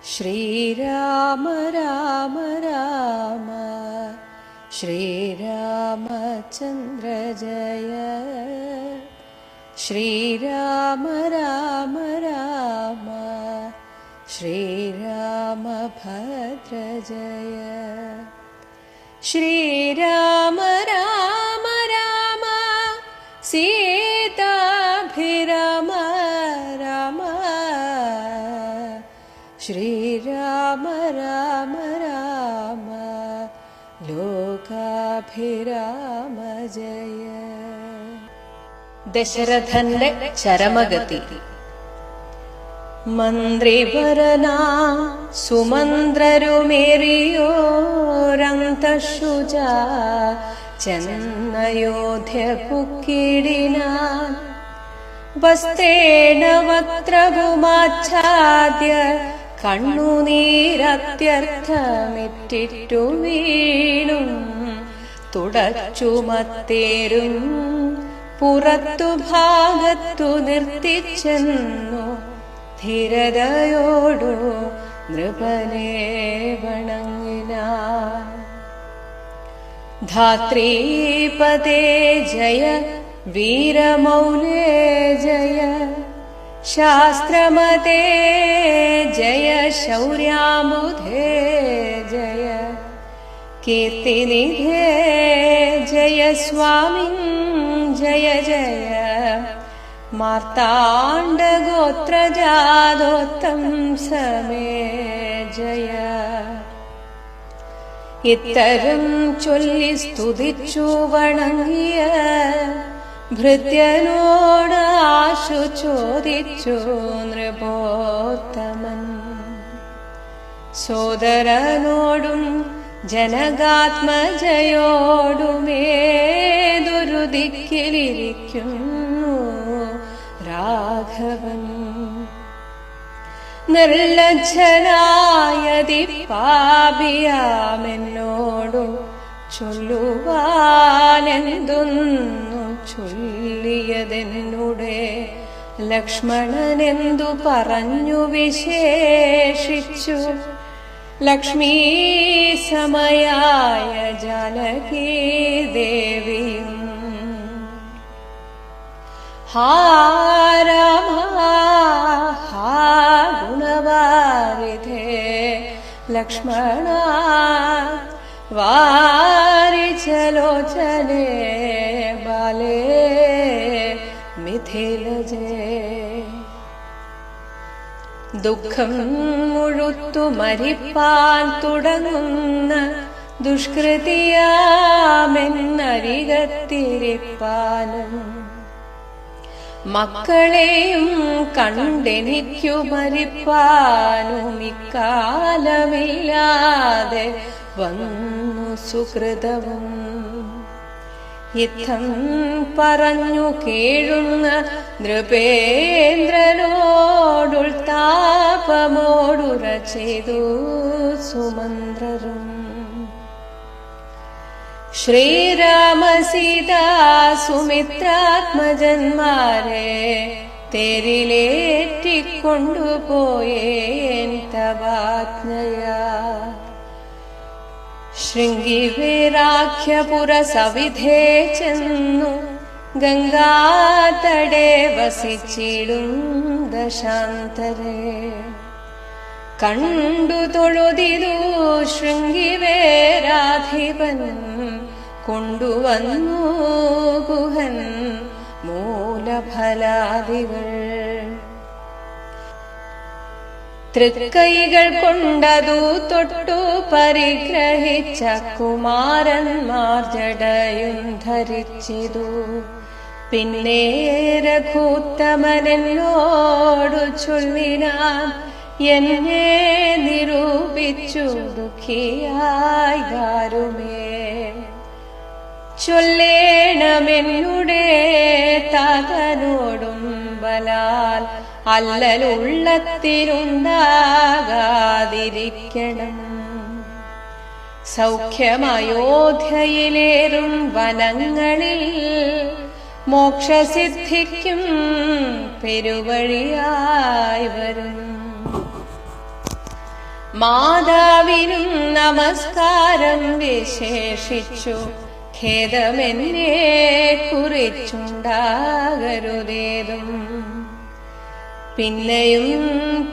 ശ്രീരാമ രാമ രാമ ശ്രീരാമചന്ദ്ര ജയ. ശ്രീരാമ രാമ രാമ ശ്രീരാമഭദ്ര ജയ. ശ്രീരാമ രാമ രാമ സീതാഭിരാമ രാമ. ശ്രീരാമ രാമ രാമ ലോകാഭിരാമ ജയ. ദശരഥന്റെ ചരമഗതി. മന്ത്രിവരനാ സുമന്ത്രരുമേറിയോരന്തഃശുച ചെന്നയോധ്യ പുക്കിടിനാൻ. വസ്തേന വക്ത്രഭുമാച്ഛാദ്യ കണ്ണുനീരത്യർത്ഥമിറ്റിറ്റു വീണും തുടച്ചുമത്തേരും പുറത്തു ഭാഗത്തു നിർത്തിച്ചെന്നു ധീരതയോടു നൃപനെ വണങ്ങിനാൻ. ധാത്രീപദേ ജയ വീരമൗലേ ജയ. ശാസ്ത്രമതേ ജയ ശൗര്യാമുധേ ജയ. കീർത്തിനിധേ ജയ സ്വാമിൻ ജയ ജയ. മാർത്താണ്ഡഗോത്രജാതോത്തംസമേ ജയ. ഇത്തരം ചൊല്ലി സ്തുതിച്ചു വണങ്ങിയ ഭൃത്യനോട് ആശു ചോദിച്ചു നൃപോത്തമൻ. സോദരനോടും ജനകാത്മജയോടുമേതൊരു ദിക്കിലിരിക്കുന്നു രാഘവൻ. നിർലജ്ജനായതി പാപിയാമെന്നോടു ചൊല്ലുവാനെന്തൊന്നു ചൊല്ലിയതെന്നുടെ ലക്ഷ്മണനെന്തു പറഞ്ഞു വിശേഷിച്ചു. ലക്ഷ്മീ സമയായ ജാനകീ ദേവിയും. ഹാ രാമ ഹാ ഗുണവാരിധേ ലക്ഷ്മണ വാരിചലോചനേ ബാലേ മിഥിലജേ. ദുഃഖം മുഴുത്തു മരിപ്പാൻ തുടങ്ങുന്ന ദുഷ്കൃതിയാമെന്നരികത്തിരിപ്പാനും മക്കളെയും കണ്ടെനിക്കു മരിപ്പാനും ഇക്കാലമില്ലാതെ വന്നു സുകൃതവും. യുദ്ധം പറഞ്ഞു കേഴുന്ന നൃപേന്ദ്രനോടുൾത്താപമോടുര ചെയ്തു സുമന്ത്രരും. ശ്രീരാമ സീതാ സുമിത്രാത്മജന്മാരെ തേരിലേറ്റിക്കൊണ്ടുപോയേൻ തവാജ്ഞയാ. ശൃംഗിവേരാഖ്യപുരസവിധേ ചെന്നു ഗംഗാതടേ വസിച്ചിടും ദശാന്തരേ. കണ്ടു തൊഴുതിരു ശൃംഗിവേരാധിപൻ കൊണ്ടുവന്നു ഗുഹൻ മൂലഫലാദികൾ. തൃക്കൈകൾ കൊണ്ടതു തൊട്ടു പരിഗ്രഹിച്ച കുമാരന്മാർ ജടയും ധരിച്ചിതു. പിന്നെ രഘൂത്തമനോടു ചൊല്ലിനാൻ എന്നെ നിരൂപിച്ചു ദുഃഖിയായി ദാരുമേ. ചൊല്ലേണമെന്നുടെ താതനോടും ബലാൽ അല്ലലുള്ളത്തിലുണ്ടാകാതിരിക്കണം. സൗഖ്യമയോധ്യയിലേറും വനങ്ങളിൽ മാതാവിനും നമസ്കാരം വിശേഷിച്ചു ഖേദമെന്നെ കുറിച്ചുണ്ടാകരുതേതും. പിന്നെയും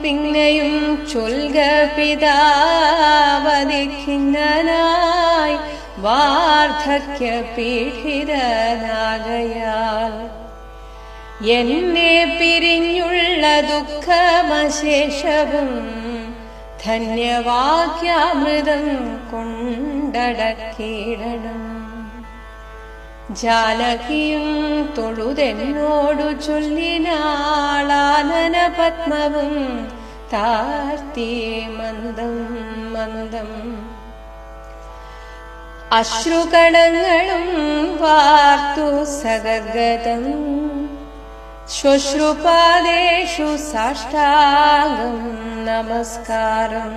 പിന്നെയും ചൊൽക പിതാവധിഖിന്നനായി വാർദ്ധക്യ പീഡിതനാകയാൽ. എന്നെ പിരിഞ്ഞുള്ള ദുഃഖമശേഷവും ധന്യവാക്യാമൃതം കൊണ്ടടക്കിയിടണം. ജാനകിയും തൊഴുതെന്നോടു ചൊല്ലിനാളാനന പത്മവും താർത്തി മന്ദം മന്ദം. അശ്രുകണങ്ങളും വാർത്തു സഗദ്ഗതം ശ്വശ്രുപാദേഷു സാഷ്ടാംഗം നമസ്കാരം.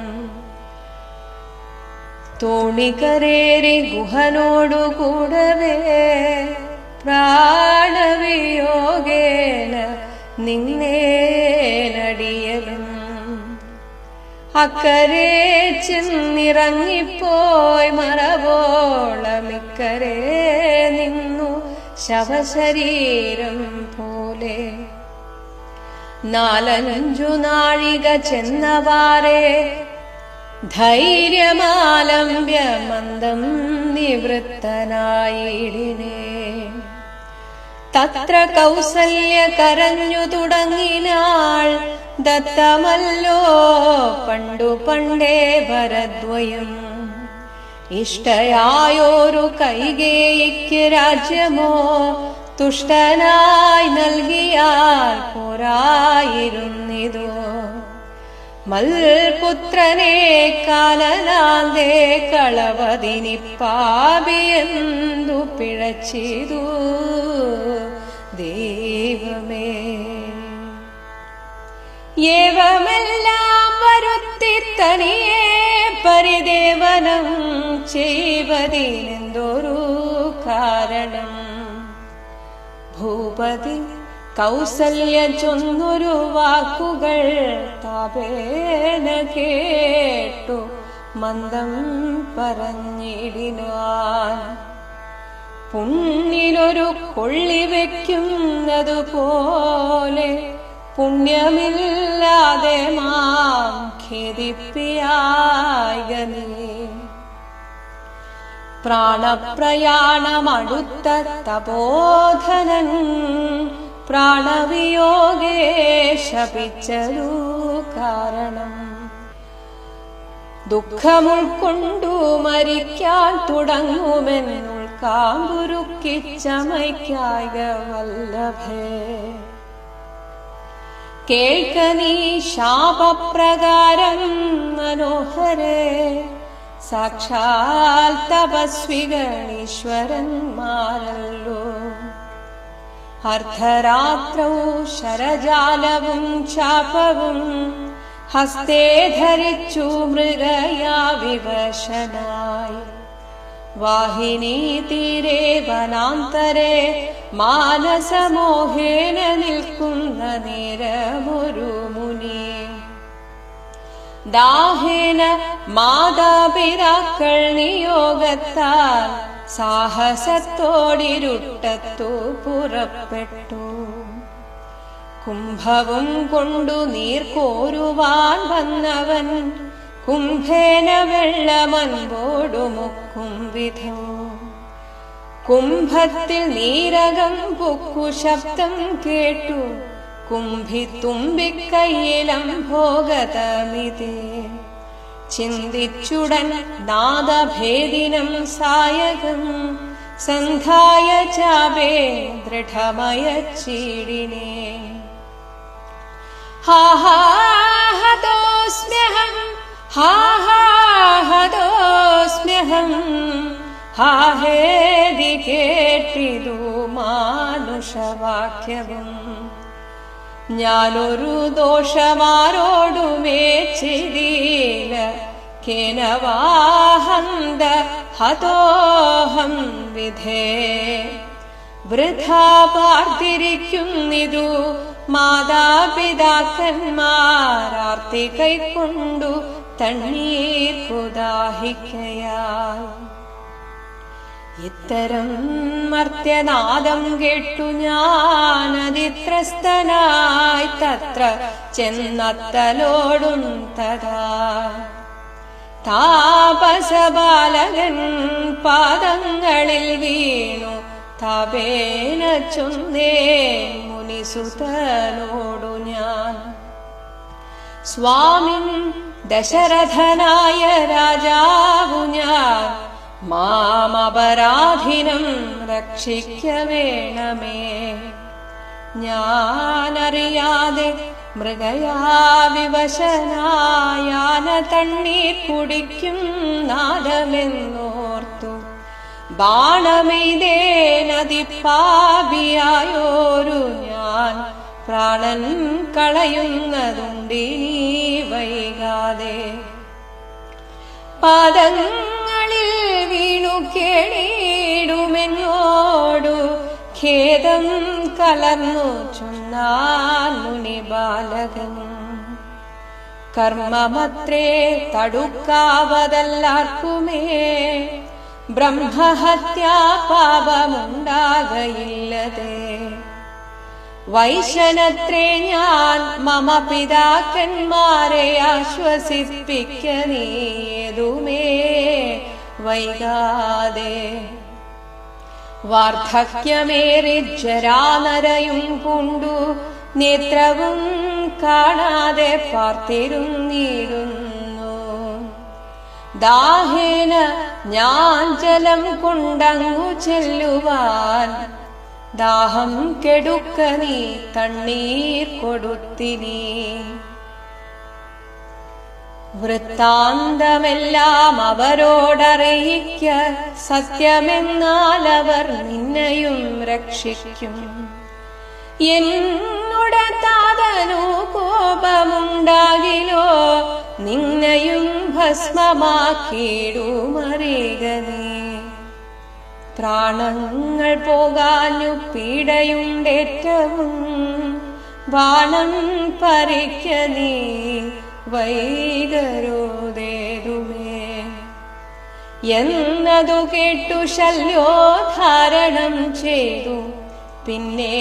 തോണികരേറി ഗുഹനോടു കൂടവേ പ്രാണവിയോഗേന നിന്നേനടിയലും. അക്കരെ ചെന്നിറങ്ങിപ്പോയി മറവോളമിക്കരെ നിന്നു ശവശരീരം പോലെ. 4-5 നാഴിക ചെന്നവാറേ ധൈര്യമാലംബ്യ മന്ദം നിവൃത്തനായിടിനേ. തത്ര കൗസല്യ കരഞ്ഞു തുടങ്ങിനാൾ. ദത്തമല്ലോ പണ്ടു പണ്ടേ ഭരദ്വയം. ഇഷ്ടയായോരു കൈകേയിക്ക് രാജ്യമോ തുഷ്ടനായി നൽകിയാൽ പോരായിരുന്നിതോ. മൽപുത്രനെ കാലനാന്തേ കളവതിനി പാപിയെന്തു പിഴച്ചിതു ദൈവമേ. ഏവമെല്ലാം വരുത്തി തനിയെ പരിദേവനം ചെയ്വതിനെന്തൊരു കാരണം. ഭൂപതി കൗസല്യ ചൊന്നൊരു വാക്കുകൾ താപേന കേട്ടു മന്ദം പറഞ്ഞിടിനാൻ. പുണ്ണിലൊരു കൊള്ളി വയ്ക്കുന്നതുപോലെ പുണ്യമില്ലാതെ മാം ഖേദിപ്പിയായ നീ. പ്രാണപ്രയാണമടുത്ത തപോധനൻ പ്രാണവിയോഗേ ശപിച്ചതു കാരണം. ദുഃഖമുൾക്കൊണ്ടു മരിക്കാൻ തുടങ്ങുമെന്നുൾക്കാമ്പുരുക്കിച്ചമയ്ക്കായ വല്ലഭേ. കേൾക്ക നീ ശാപപ്രകാരം മനോഹരേ. സാക്ഷാൽ തപസ്വികളീശ്വരന്മാരല്ലോ. അർദ്ധരാത്രൗ ശരജാലവും ചാപവും ഹസ്തേ ധരിച്ചു മൃഗയാ വിവശനായി. വാഹിനീ തീരെ വനാന്തരെ മാനസമോഹേന നിൽക്കുന്ന നേരമൊരു മുനി. ദാഹേന മാതാപിതാക്കൾ നിയോഗത്താൽ സാഹസത്തോടിരുട്ടത്തു പുറപ്പെട്ടു. കുംഭവും കൊണ്ടു നീർ കോരുവാൻ വന്നവൻ കുംഭേന വെള്ളമൻപോടു മുക്കും വിധം. കുംഭത്തിൽ നീരകം പൊക്കു ശബ്ദം കേട്ടു. കുംഭിത്തുമ്പിക്കൈയിലം ഭോഗതമിതേ. ചിന്തിച്ചുടൻ നാദഭേദിനം സായകം സന്ധായ ചാപേ ദൃഢമയച്ചീടിനേ. ഹാഹാഹതോസ്മ്യഹം ഹാഹാഹതോസ്മ്യഹം. ഹാഹേദി കേട്ടിതു മാനുഷവാക്യവും. ഞാനൊരു ദോഷമാരോടുമേ ചെയ്തീല. കേനവാഹന്ത ഹതോഹം വിധേ. വൃഥാ പാർത്തിരിക്കുന്നിതു മാതാപിതാക്കന്മാരാർത്തി കൈക്കൊണ്ടു തണ്ണീർ കുദാഹിക്കയാൽ. ഇത്തരം മർത്യനാദം കേട്ടു ഞാനതിത്രസ്തനായി തത്ര ചെന്നത്തലോടും തഥാ. താപസബാലകൻ പാദങ്ങളിൽ വീണു താപേന ചൊന്നേ മുനിസുതനോടു ഞാൻ. സ്വാമിൻ ദശരഥനായ രാജാവു ഞാൻ, മാമപരാധിനം രക്ഷിക്ക വേണമേ. ഞാനറിയാതെ മൃഗയാവിവശനായാന തണ്ണീർ കുടിക്കും നാദമെന്നോർത്തു. ബാണമെയ്തേ നദിപ്പാപിയായോരു ഞാൻ, പ്രാണൻ കളയുന്നതുണ്ടിനി വൈകാതെ. പാദങ്ങളിൽ വീണു കേടിടുമെന്നോടു ഖേദം കലർന്നു ചൊന്നാൻ മുനിബാലകൻ. കർമ്മമത്രേ തടുക്കാവതല്ലാർക്കുമേ, ബ്രഹ്മഹത്യാ പാപമുണ്ടാകയില്ലതേ. വൈശനത്രേ ഞാൻ മമ പിതാക്കന്മാരെ ആശ്വസിപ്പിക്ക നീതുമേ വൈകാതെ. വാർദ്ധക്യമേറി ജരാനരയും കൊണ്ടു നേത്രവും കാണാതെ പാർത്തിരുന്നിരുന്നു. ദാഹേന ഞാൻ ജലം കൊണ്ടങ്ങു ചെല്ലുവാൻ, ദാഹം കെടുക്ക നീ തണ്ണീർ കൊടുത്തിനി. വൃത്താന്തമെല്ലാം അവരോടറിയിക്ക, സത്യമെന്നാൽ അവർ നിന്നെയും രക്ഷിക്കും. എന്നോട് താതനു കോപമുണ്ടാകിലോ, നിന്നെയും ഭസ്മമാക്കിയിടുമറിയുക നീ. പ്രാണങ്ങൾ പോകാഞ്ഞു പീഡയുണ്ടേറ്റവും, ബാണം പരിക്ക നീ വൈകരുതേതുമേ. എന്നതു കേട്ടു ശല്യോദ്ധാരണം ചെയ്തു, പിന്നെ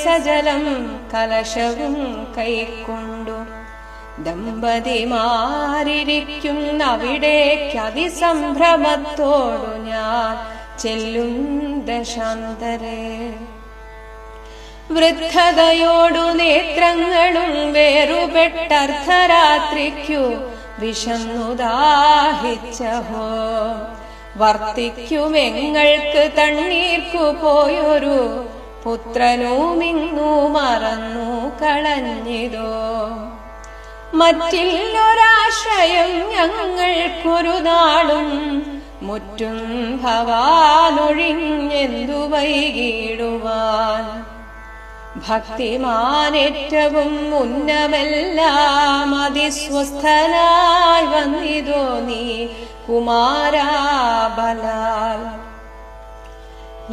സജലം കലശവും കൈക്കൊണ്ടു. ദമ്പതിമാരിയ്ക്കുന്ന അവിടേക്ക് അതിസംഭ്രമത്തോടു ഞാൻ ചെല്ലും ദശാന്തരേ. വൃദ്ധതയോടു നേത്രങ്ങളും വേറുപെട്ടർദ്ധരാത്രിക്കു വിശന്നു ദാഹിച്ചഹോ. വർത്തിക്കുമെങ്ങൾക്ക് തണ്ണീർക്കു പോയൊരു പുത്രനുമിന്നു മറന്നു കളഞ്ഞിതോ. മറ്റില്ലൊരാശ്രയം ഞങ്ങൾക്കൊരു നാളും, മുറ്റും ഭവാനൊഴിഞ്ഞെന്തു വൈകിടുവാൻ. ഭക്തിമാനേറ്റവും ഉന്നമെല്ലാം അതിസ്വസ്ഥനായി വന്നിതോ നീ കുമാരാബലാൽ.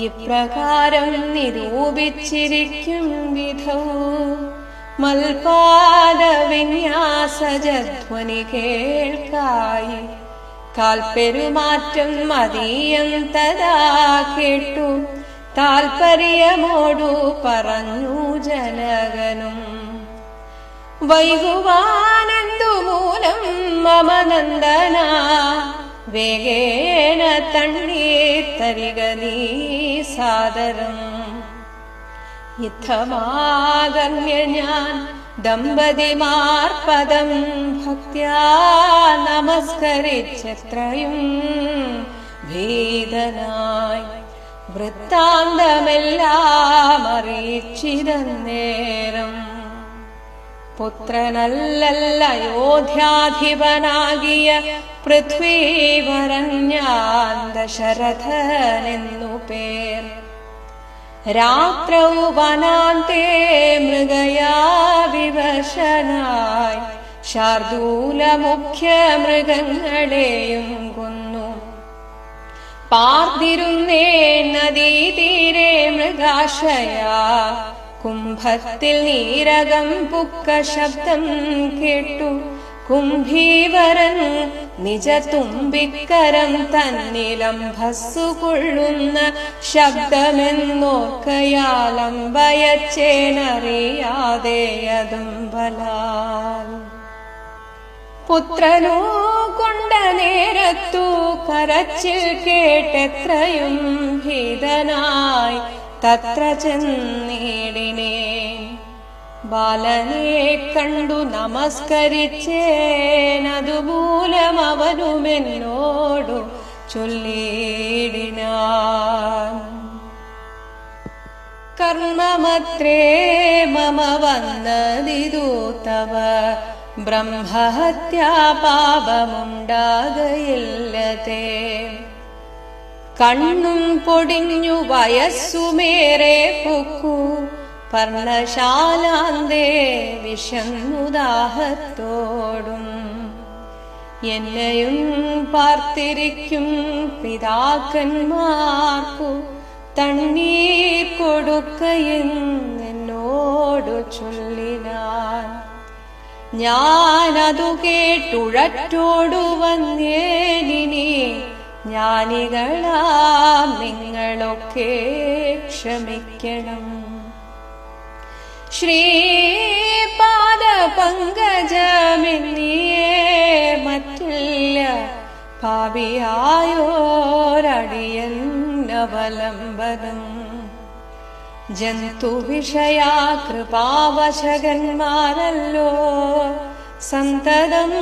ഇപ്രകാരം നിരൂപിച്ചിരിക്കും വിധവും മൽപാദവിന്യാസജധ്വനി കേൾക്കായി. കാൽപ്പെരുമാറ്റം മതീയം തഥാ കേട്ടു, താൽപര്യമോടു പറഞ്ഞു ജനകനും. വൈകുവാനെന്തു മൂലം മമ നന്ദന, വേഗേന തണ്ണീർ തരിക നീ സാദരം. യുദ്ധമാകർണ്യ ഞാൻ ദമ്പതിമാർ പദം ഭക്ത്യാ നമസ്കരിച്ചെത്രയും ഭീതനായി. വൃത്താന്തമെല്ലാം അറിയിച്ചിതന്നേരം, പുത്രനല്ലല്ല അയോധ്യാധിപനാകിയ പൃഥ്വീവരൻ ഞാൻ ദശരഥനെന്നു പേർ. രാത്രൗ വനാന്തേ മൃഗയാ വിവശനായി, ശാർദൂല മുഖ്യ മൃഗങ്ങളെയും കൊന്നു. പാർത്തിരുന്നേ നദീതീരെ മൃഗാശയാ, കുംഭത്തിൽ നീരകം പുക്ക ശബ്ദം കേട്ടു കുംഭീവരൻ നിജ തുമ്പിക്കരം തന്നിലംഭസ്സു കൊള്ളുന്ന ശബ്ദമെന്നോർക്കയാലംബയച്ചേനറിയാതെയതും ബലാൽ. പുത്രനോ കൊണ്ട നേരത്തു കരച്ചിൽ കേട്ടെത്രയും ഭീതനായി തത്ര ചെന്നിടിനേൻ. ബാലനെ കണ്ടു നമസ്കരിച്ചേനതുമൂലം അവനുമെന്നോടു ചൊല്ലിയിടിനാൻ. കർമ്മമത്രേ മമ വന്നതിതു തവ ബ്രഹ്മഹത്യാപാപമുണ്ടാകയില്ലതേ. കണ്ണും പൊടിഞ്ഞു വയസ്സുമേറെ പൊക്കു പർണശാലാന്തേ വിഷന്നുദാഹത്തോടും. എന്നെയും പാർത്തിരിക്കും പിതാക്കന്മാർക്കു തണ്ണീർ കൊടുക്കയെന്നോടു ചൊല്ലിനാൻ. ഞാനതു കേട്ടുഴറ്റോടു വന്നേനിനി ജ്ഞാനികളാം നിങ്ങളൊക്കെ ക്ഷമിക്കണം. ശ്രീപാദപങ്കജമെന്നിയേ മറ്റില്ല പാപിയായോരടിയന്നവലംബനം. ജന്തുവിഷയാ കൃപാവശകന്മാരല്ലോ സന്തതം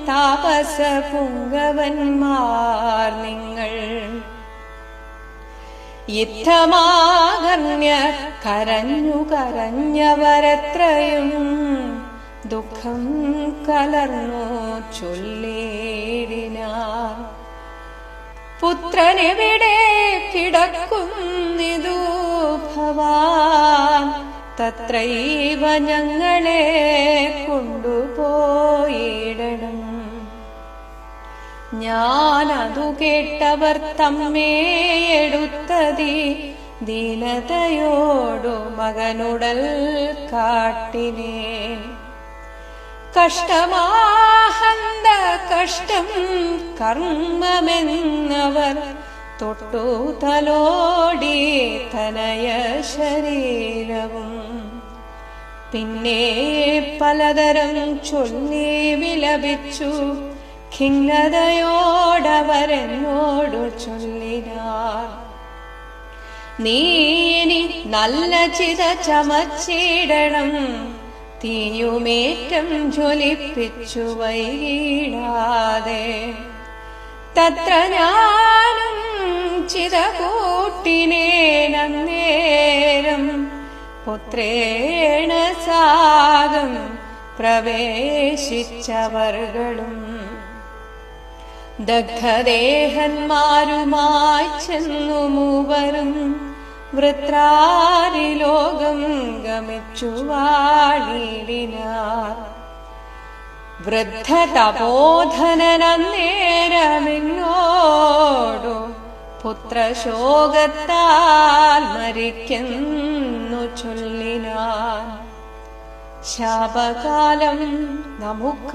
താപസ പുങ്കവന്മാർ നിങ്ങൾ. യുദ്ധമാകർണ്യ കരഞ്ഞു കരഞ്ഞവരെത്രയും ദുഃഖം കലർന്നു ചൊല്ലിടിനാർ. പുത്രനെവിടെ കിടക്കുന്നിതു ഭവാൻ, തത്രൈവ ഞങ്ങളെ കൊണ്ടുപോയിടണം. ഞാനതു കേട്ടവർ തമ്മേ എടുത്തതി ദീനതയോടു മകനുടൽ കാട്ടിനേൻ. കഷ്ടമാഹന്ത കഷ്ടം കർമ്മമെന്നവർ തൊട്ടു തലോടി തനയ ശരീരവും. പിന്നെ പലതരം ചൊല്ലി വിലപിച്ചു ഖിന്നതയോടവരെന്നോടു ചൊല്ലിനാർ. നീ ഇനി നല്ല ചിത ചമച്ചിടണം, തീയുമേറ്റം ജ്വലിപ്പിച്ചു വൈകിടാതെ. തത്ര ഞാനും ചിത കൂട്ടിനേനന്നേരം പുത്രേണ സാഗം പ്രവേശിച്ചവർകളും. ദഗ്ധദേഹന്മാരുമായി ചെന്നു മൂവരും വൃത്രാരിലോകം ഗമിച്ചു വാഴിടിനാർ. വൃദ്ധ തപോധനന്നേരമിന്നോടു പുത്രശോകത്താൽ മരിക്കുന്നു ചൊല്ലിനാൻ. ശാപകാലം നമുക്കാഗതമായിതു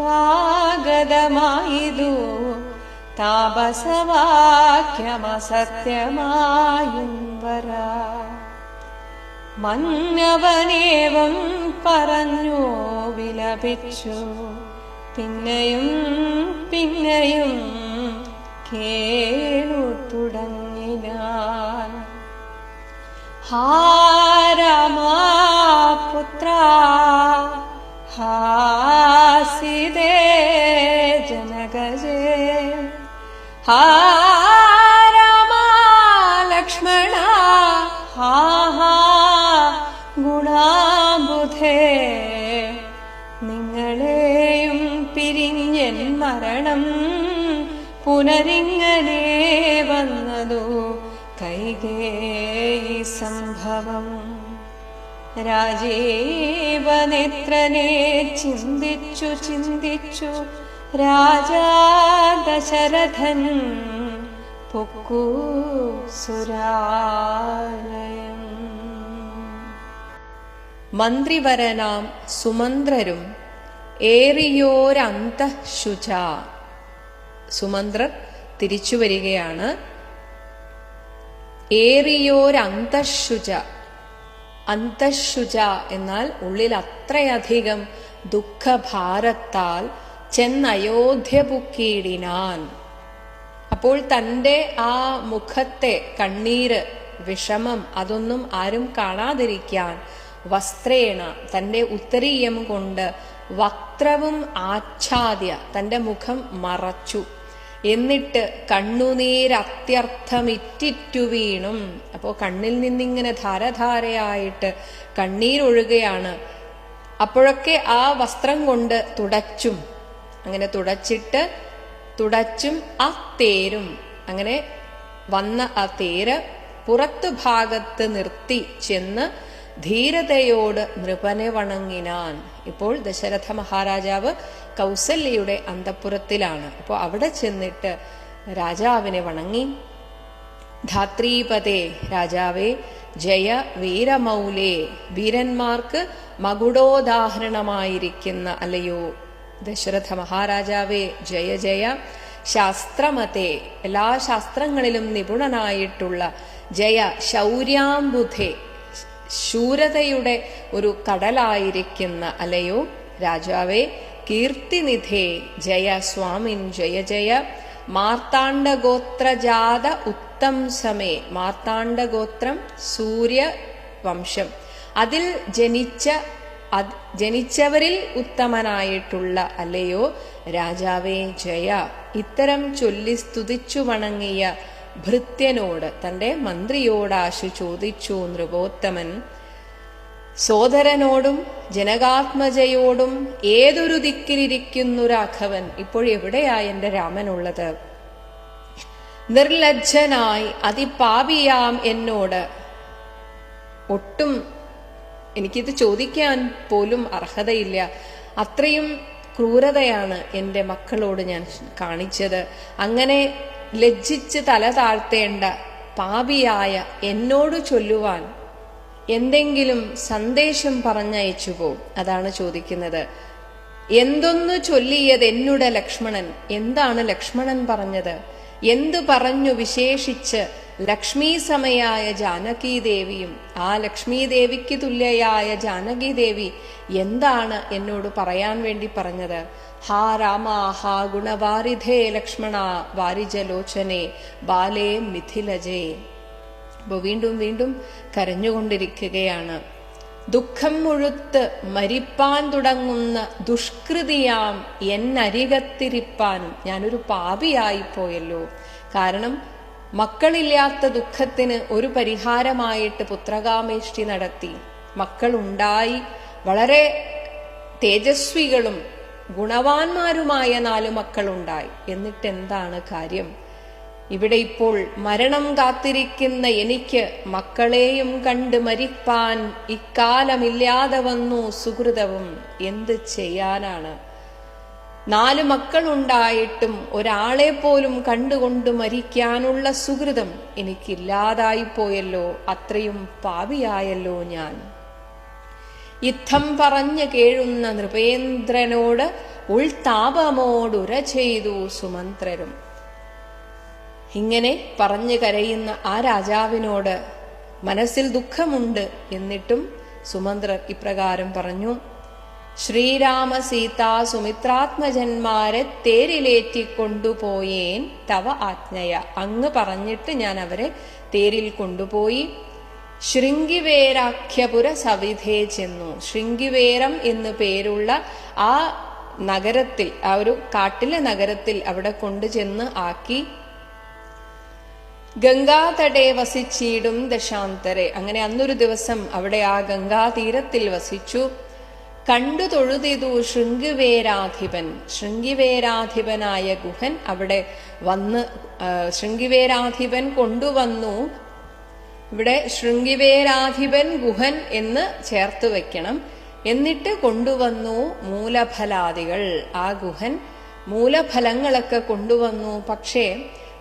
താപസവാക്യമസത്യമായും വരാ. മന്നവനേവം പറഞ്ഞു വിലപിച്ചു പിന്നെയും പിന്നെയും കേളു തുടങ്ങിനാൻ. ഹാ രാമാ പുത്ര ഹാ സീതേ ജനകജേ, ഹാ രാമാ ലക്ഷ്മണ ഹാ ഹാ ഗുണാബുധേ. നിങ്ങളെയും പിരിഞ്ഞൻ മരണം പുനരിങ്ങനെ വന്നതു കൈകേയി സംഭവം. രാജീവനേത്രനെ ചിന്തിച്ചു ചിന്തിച്ചു രാജാ ദശരഥൻ പൊക്കു സുരാലയം. മന്ത്രിവരനാം സുമന്ത്രരും ഏറിയോരന്തഃശുച. സുമന്ത്രർ തിരിച്ചു വരികയാണ്. ഏറിയോരന്തഃശുച. അന്തഃശുച എന്നാൽ ഉള്ളിൽ അത്രയധികം ദുഃഖഭാരത്താൽ ചെന്നയോധ്യ പുക്കീടിനാൻ. അപ്പോൾ തൻ്റെ ആ മുഖത്തെ കണ്ണീര്, വിഷമം അതൊന്നും ആരും കാണാതിരിക്കാൻ വസ്ത്രേണ തൻ്റെ ഉത്തരീയം കൊണ്ട് വക്ത്രവും ആച്ഛാദ്യ തൻ്റെ മുഖം മറച്ചു. എന്നിട്ട് കണ്ണുനീരത്യർത്ഥമിറ്റിറ്റു വീണും. അപ്പോൾ കണ്ണിൽ നിന്നിങ്ങനെ ധാരധാരയായിട്ട് കണ്ണീരൊഴുകയാണ്. അപ്പോഴൊക്കെ ആ വസ്ത്രം കൊണ്ട് തുടച്ചും, അങ്ങനെ തുടച്ചും ആ തേരും, അങ്ങനെ വന്ന ആ തേര് പുറത്തു ഭാഗത്ത് നിർത്തി ചെന്ന് ധീരതയോട് നൃപനെ വണങ്ങിനാൻ. ഇപ്പോൾ ദശരഥ മഹാരാജാവ് കൗസല്യയുടെ അന്തഃപുരത്തിലാണ്. അപ്പോൾ അവിടെ ചെന്നിട്ട് രാജാവിനെ വണങ്ങി. ധാത്രീപതേ, രാജാവേ, ജയ വീരമൗലേ, വീരന്മാർക്ക് മകുടോദാഹരണമായിരിക്കുന്ന അല്ലയോ ദശരഥ മഹാരാജാവേ, ജയ ജയ. ശാസ്ത്രമതേ, എല്ലാ ശാസ്ത്രങ്ങളിലും നിപുണനായിട്ടുള്ള ജയ. ശൗര്യാംബുധേ, ശൂരതയുടെ ഒരു കടലായിരിക്കുന്ന അല്ലയോ രാജാവേ. കീർത്തിനിധേ, ജയ സ്വാമിൻ, ജയ ജയ. മാർത്താണ്ഡഗോത്രജാത ഉത്തം സമേ, മാർത്താണ്ഡഗോത്രം സൂര്യവംശം, അതിൽ ജനിച്ചവരിൽ ഉത്തമനായിട്ടുള്ള അല്ലയോ രാജാവേ, ജയ. ഇത്തരം ചൊല്ലി സ്തുതിച്ചു വണങ്ങിയ ഭൃത്യനോട്, തന്റെ മന്ത്രിയോടാശു ചോദിച്ചു നൃപോത്തമൻ, സോദരനോടും ജനകാത്മജയോടും ഏതൊരു ദിക്കിലിരിക്കുന്നു രാഘവൻ? ഇപ്പോഴെവിടെയാ എന്റെ രാമനുള്ളത്? നിർലജ്ജനായി അതിപാപിയാം എന്നോട് ഒട്ടും എനിക്കിത് ചോദിക്കാൻ പോലും അർഹതയില്ല. അത്രയും ക്രൂരതയാണ് എൻ്റെ മക്കളോട് ഞാൻ കാണിച്ചത്. അങ്ങനെ ലജ്ജിച്ച് തല താഴ്ത്തേണ്ട പാപിയായ എന്നോട് ചൊല്ലുവാൻ എന്തെങ്കിലും സന്ദേശം പറഞ്ഞയച്ചുപോ? അതാണ് ചോദിക്കുന്നത്. എന്തൊന്നു ചൊല്ലിയത് എന്നുടെ ലക്ഷ്മണൻ? എന്താണ് ലക്ഷ്മണൻ പറഞ്ഞത്? എന്തു പറഞ്ഞു വിശേഷിച്ച് ലക്ഷ്മീ സമയായ ജാനകീദേവിയും ആ ലക്ഷ്മീദേവിക്ക് തുല്യയായ ജാനകീദേവി എന്താണ് എന്നോട് പറയാൻ വേണ്ടി പറഞ്ഞത്? ഹാ രാമ, ഹാ ഗുണവാരിധേ ലക്ഷ്മണ, വാരിജലോചനെ ബാലേ മിഥിലജേ. അപ്പോൾ വീണ്ടും വീണ്ടും കരഞ്ഞുകൊണ്ടിരിക്കുകയാണ്. ദുഃഖം മുഴുത്ത് മരിപ്പാൻ തുടങ്ങുന്ന ദുഷ്കൃതിയാം എന്നരികത്തിരിപ്പാനും, ഞാനൊരു പാപിയായിപ്പോയല്ലോ. കാരണം മക്കളില്ലാത്ത ദുഃഖത്തിന് ഒരു പരിഹാരമായിട്ട് പുത്രകാമേഷ്ടി നടത്തി. മക്കളുണ്ടായി, വളരെ തേജസ്വികളും ഗുണവാന്മാരുമായ 4 മക്കളുണ്ടായി. എന്നിട്ടെന്താണ് കാര്യം? ഇവിടെ ഇപ്പോൾ മരണം കാത്തിരിക്കുന്ന എനിക്ക് മക്കളെയും കണ്ട് മരിപ്പാൻ ഇക്കാലമില്ലാതെ വന്നു സുഹൃതവും. എന്ത് ചെയ്യാനാണ്? 4 മക്കളുണ്ടായിട്ടും ഒരാളെ പോലും കണ്ടുകൊണ്ട് മരിക്കാനുള്ള സുഹൃതം എനിക്കില്ലാതായിപ്പോയല്ലോ. അത്രയും പാപിയായല്ലോ ഞാൻ. യുദ്ധം പറഞ്ഞു കേഴുന്ന നൃപേന്ദ്രനോട് ഉൾതാപമോടുര ചെയ്തു സുമന്ത്രരും. ഇങ്ങനെ പറഞ്ഞു കരയുന്ന ആ രാജാവിനോട് മനസ്സിൽ ദുഃഖമുണ്ട്. എന്നിട്ടും സുമന്ത്രർ ഇപ്രകാരം പറഞ്ഞു. ശ്രീരാമ സീതാ സുമിത്രാത്മജന്മാരെ തേരിലേറ്റിക്കൊണ്ടുപോയേൻ തവ ആജ്ഞയ. അങ്ങ് പറഞ്ഞിട്ട് ഞാൻ അവരെ തേരിൽ കൊണ്ടുപോയി. ശൃംഗിവേരാഖ്യപുര സവിധേ ചെന്നു. ശൃംഗിവേരം എന്നു പേരുള്ള ആ നഗരത്തിൽ, ആ ഒരു കാട്ടിലെ നഗരത്തിൽ അവിടെ കൊണ്ടുചെന്ന് ആക്കി. ഗംഗാതടേ വസിച്ചിടും ദശാന്തരെ. അങ്ങനെ അന്നൊരു ദിവസം അവിടെ ആ ഗംഗാതീരത്തിൽ വസിച്ചു. കണ്ടു തൊഴുതിതു ശൃംഗിവേരാധിപൻ. ശൃംഗിവേരാധിപനായ ഗുഹൻ അവിടെ വന്ന്, ശൃംഗിവേരാധിപൻ കൊണ്ടുവന്നു. ഇവിടെ ശൃംഗിവേരാധിപൻ ഗുഹൻ എന്ന് ചേർത്ത് വെക്കണം. എന്നിട്ട് കൊണ്ടുവന്നു മൂലഫലാദികൾ. ആ ഗുഹൻ മൂലഫലങ്ങളൊക്കെ കൊണ്ടുവന്നു. പക്ഷേ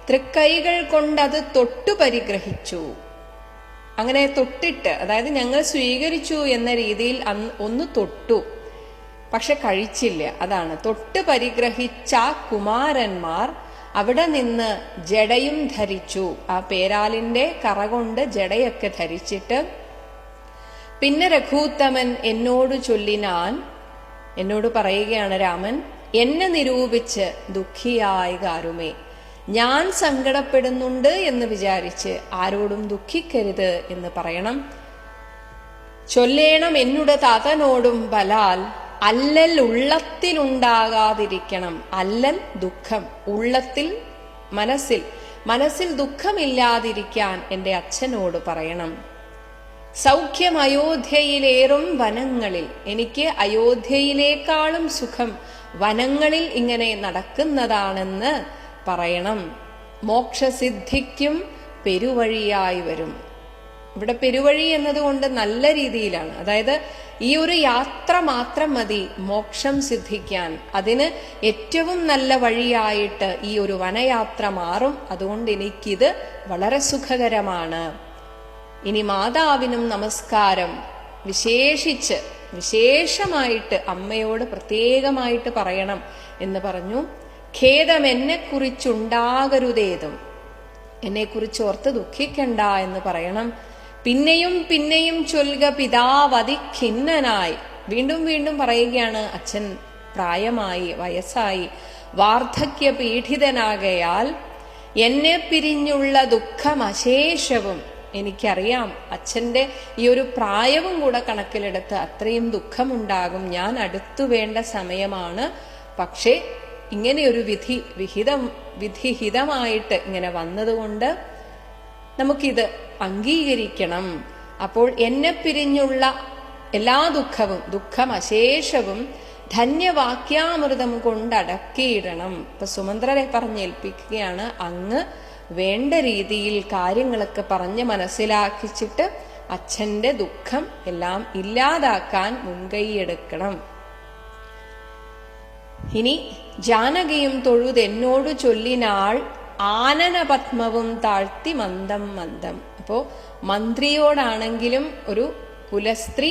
തൃക്കൈകൾ കൊണ്ടത് തൊട്ടു പരിഗ്രഹിച്ചു. അങ്ങനെ തൊട്ടിട്ട്, അതായത് ഞങ്ങൾ സ്വീകരിച്ചു എന്ന രീതിയിൽ ഒന്ന് തൊട്ടു, പക്ഷെ കഴിച്ചില്ല. അതാണ് തൊട്ട് പരിഗ്രഹിച്ച കുമാരന്മാർ അവിടെ നിന്ന് ജടയും ധരിച്ചു. ആ പേരാലിന്റെ കറ കൊണ്ട് ജടയൊക്കെ ധരിച്ചിട്ട് പിന്നെ രഘൂത്തമൻ എന്നോട് ചൊല്ലിനാൻ, എന്നോട് പറയുകയാണ് രാമൻ, എന്നെ നിരൂപിച്ച് ദുഃഖിയായി കാരുമേ, ഞാൻ സങ്കടപ്പെടുന്നുണ്ട് എന്ന് വിചാരിച്ച് ആരോടും ദുഃഖിക്കരുത് എന്ന് പറയണം. ചൊല്ലേണം എന്നുടെ താതനോടും ബലാൽ, അല്ലൽ ഉള്ളത്തിലുണ്ടാകാതിരിക്കണം. അല്ലൽ ദുഃഖം, ഉള്ളത്തിൽ മനസ്സിൽ ദുഃഖമില്ലാതിരിക്കാൻ എൻ്റെ അച്ഛനോട് പറയണം. സൗഖ്യം അയോധ്യയിലേറും വനങ്ങളിൽ, എനിക്ക് അയോധ്യയിലേക്കാളും സുഖം വനങ്ങളിൽ ഇങ്ങനെ നടക്കുന്നതാണെന്ന് പറയണം. മോക്ഷസിദ്ധിക്കും പെരുവഴിയായി വരും. ഇവിടെ പെരുവഴി എന്നതുകൊണ്ട് നല്ല രീതിയിലാണ്, അതായത് ഈ ഒരു യാത്ര മാത്രം മതി മോക്ഷം സിദ്ധിക്കാൻ. അതിന് ഏറ്റവും നല്ല വഴിയായിട്ട് ഈ ഒരു വനയാത്ര മാറും. അതുകൊണ്ട് എനിക്കിത് വളരെ സുഖകരമാണ്. ഇനി മാതാവിനും നമസ്കാരം, വിശേഷമായിട്ട് അമ്മയോട് പ്രത്യേകമായിട്ട് പറയണം എന്ന് പറഞ്ഞു. ഖേദം എന്നെക്കുറിച്ചുണ്ടാകരുതേതും, എന്നെക്കുറിച്ച് ഓർത്ത് ദുഃഖിക്കണ്ട എന്ന് പറയണം. പിന്നെയും ചൊൽക പിതാവതി ഖിന്നനായി, വീണ്ടും പറയുകയാണ്. അച്ഛൻ പ്രായമായി, വയസ്സായി, വാർദ്ധക്യ പീഡിതനാകയാൽ എന്നെ പിരിഞ്ഞുള്ള ദുഃഖം അശേഷവും, എനിക്കറിയാം അച്ഛൻ്റെ ഈ ഒരു പ്രായവും കൂടെ കണക്കിലെടുത്ത് അത്രയും ദുഃഖമുണ്ടാകും. ഞാൻ അടുത്തു വേണ്ട സമയമാണ്. പക്ഷേ ഇങ്ങനെയൊരു വിധിഹിതമായിട്ട് ഇങ്ങനെ വന്നതുകൊണ്ട് നമുക്കിത് അംഗീകരിക്കണം. അപ്പോൾ എന്നെ പിരിഞ്ഞുള്ള എല്ലാ ദുഃഖം അശേഷവും ധന്യവാക്യാമൃതം കൊണ്ടടക്കിയിടണം. ഇപ്പൊ സുമന്ത്രരെ പറഞ്ഞേൽപ്പിക്കുകയാണ്, അങ്ങ് വേണ്ട രീതിയിൽ കാര്യങ്ങളൊക്കെ പറഞ്ഞ് മനസ്സിലാക്കിച്ചിട്ട് അച്ഛന്റെ ദുഃഖം എല്ലാം ഇല്ലാതാക്കാൻ മുൻകൈയെടുക്കണം. ഇനി ജാനകിയും തൊഴുതെന്നോട് ചൊല്ലിനാൾ, ആനന പത്മവും താഴ്ത്തി മന്ദം. അപ്പോ മന്ത്രിയോടാണെങ്കിലും ഒരു കുലസ്ത്രീ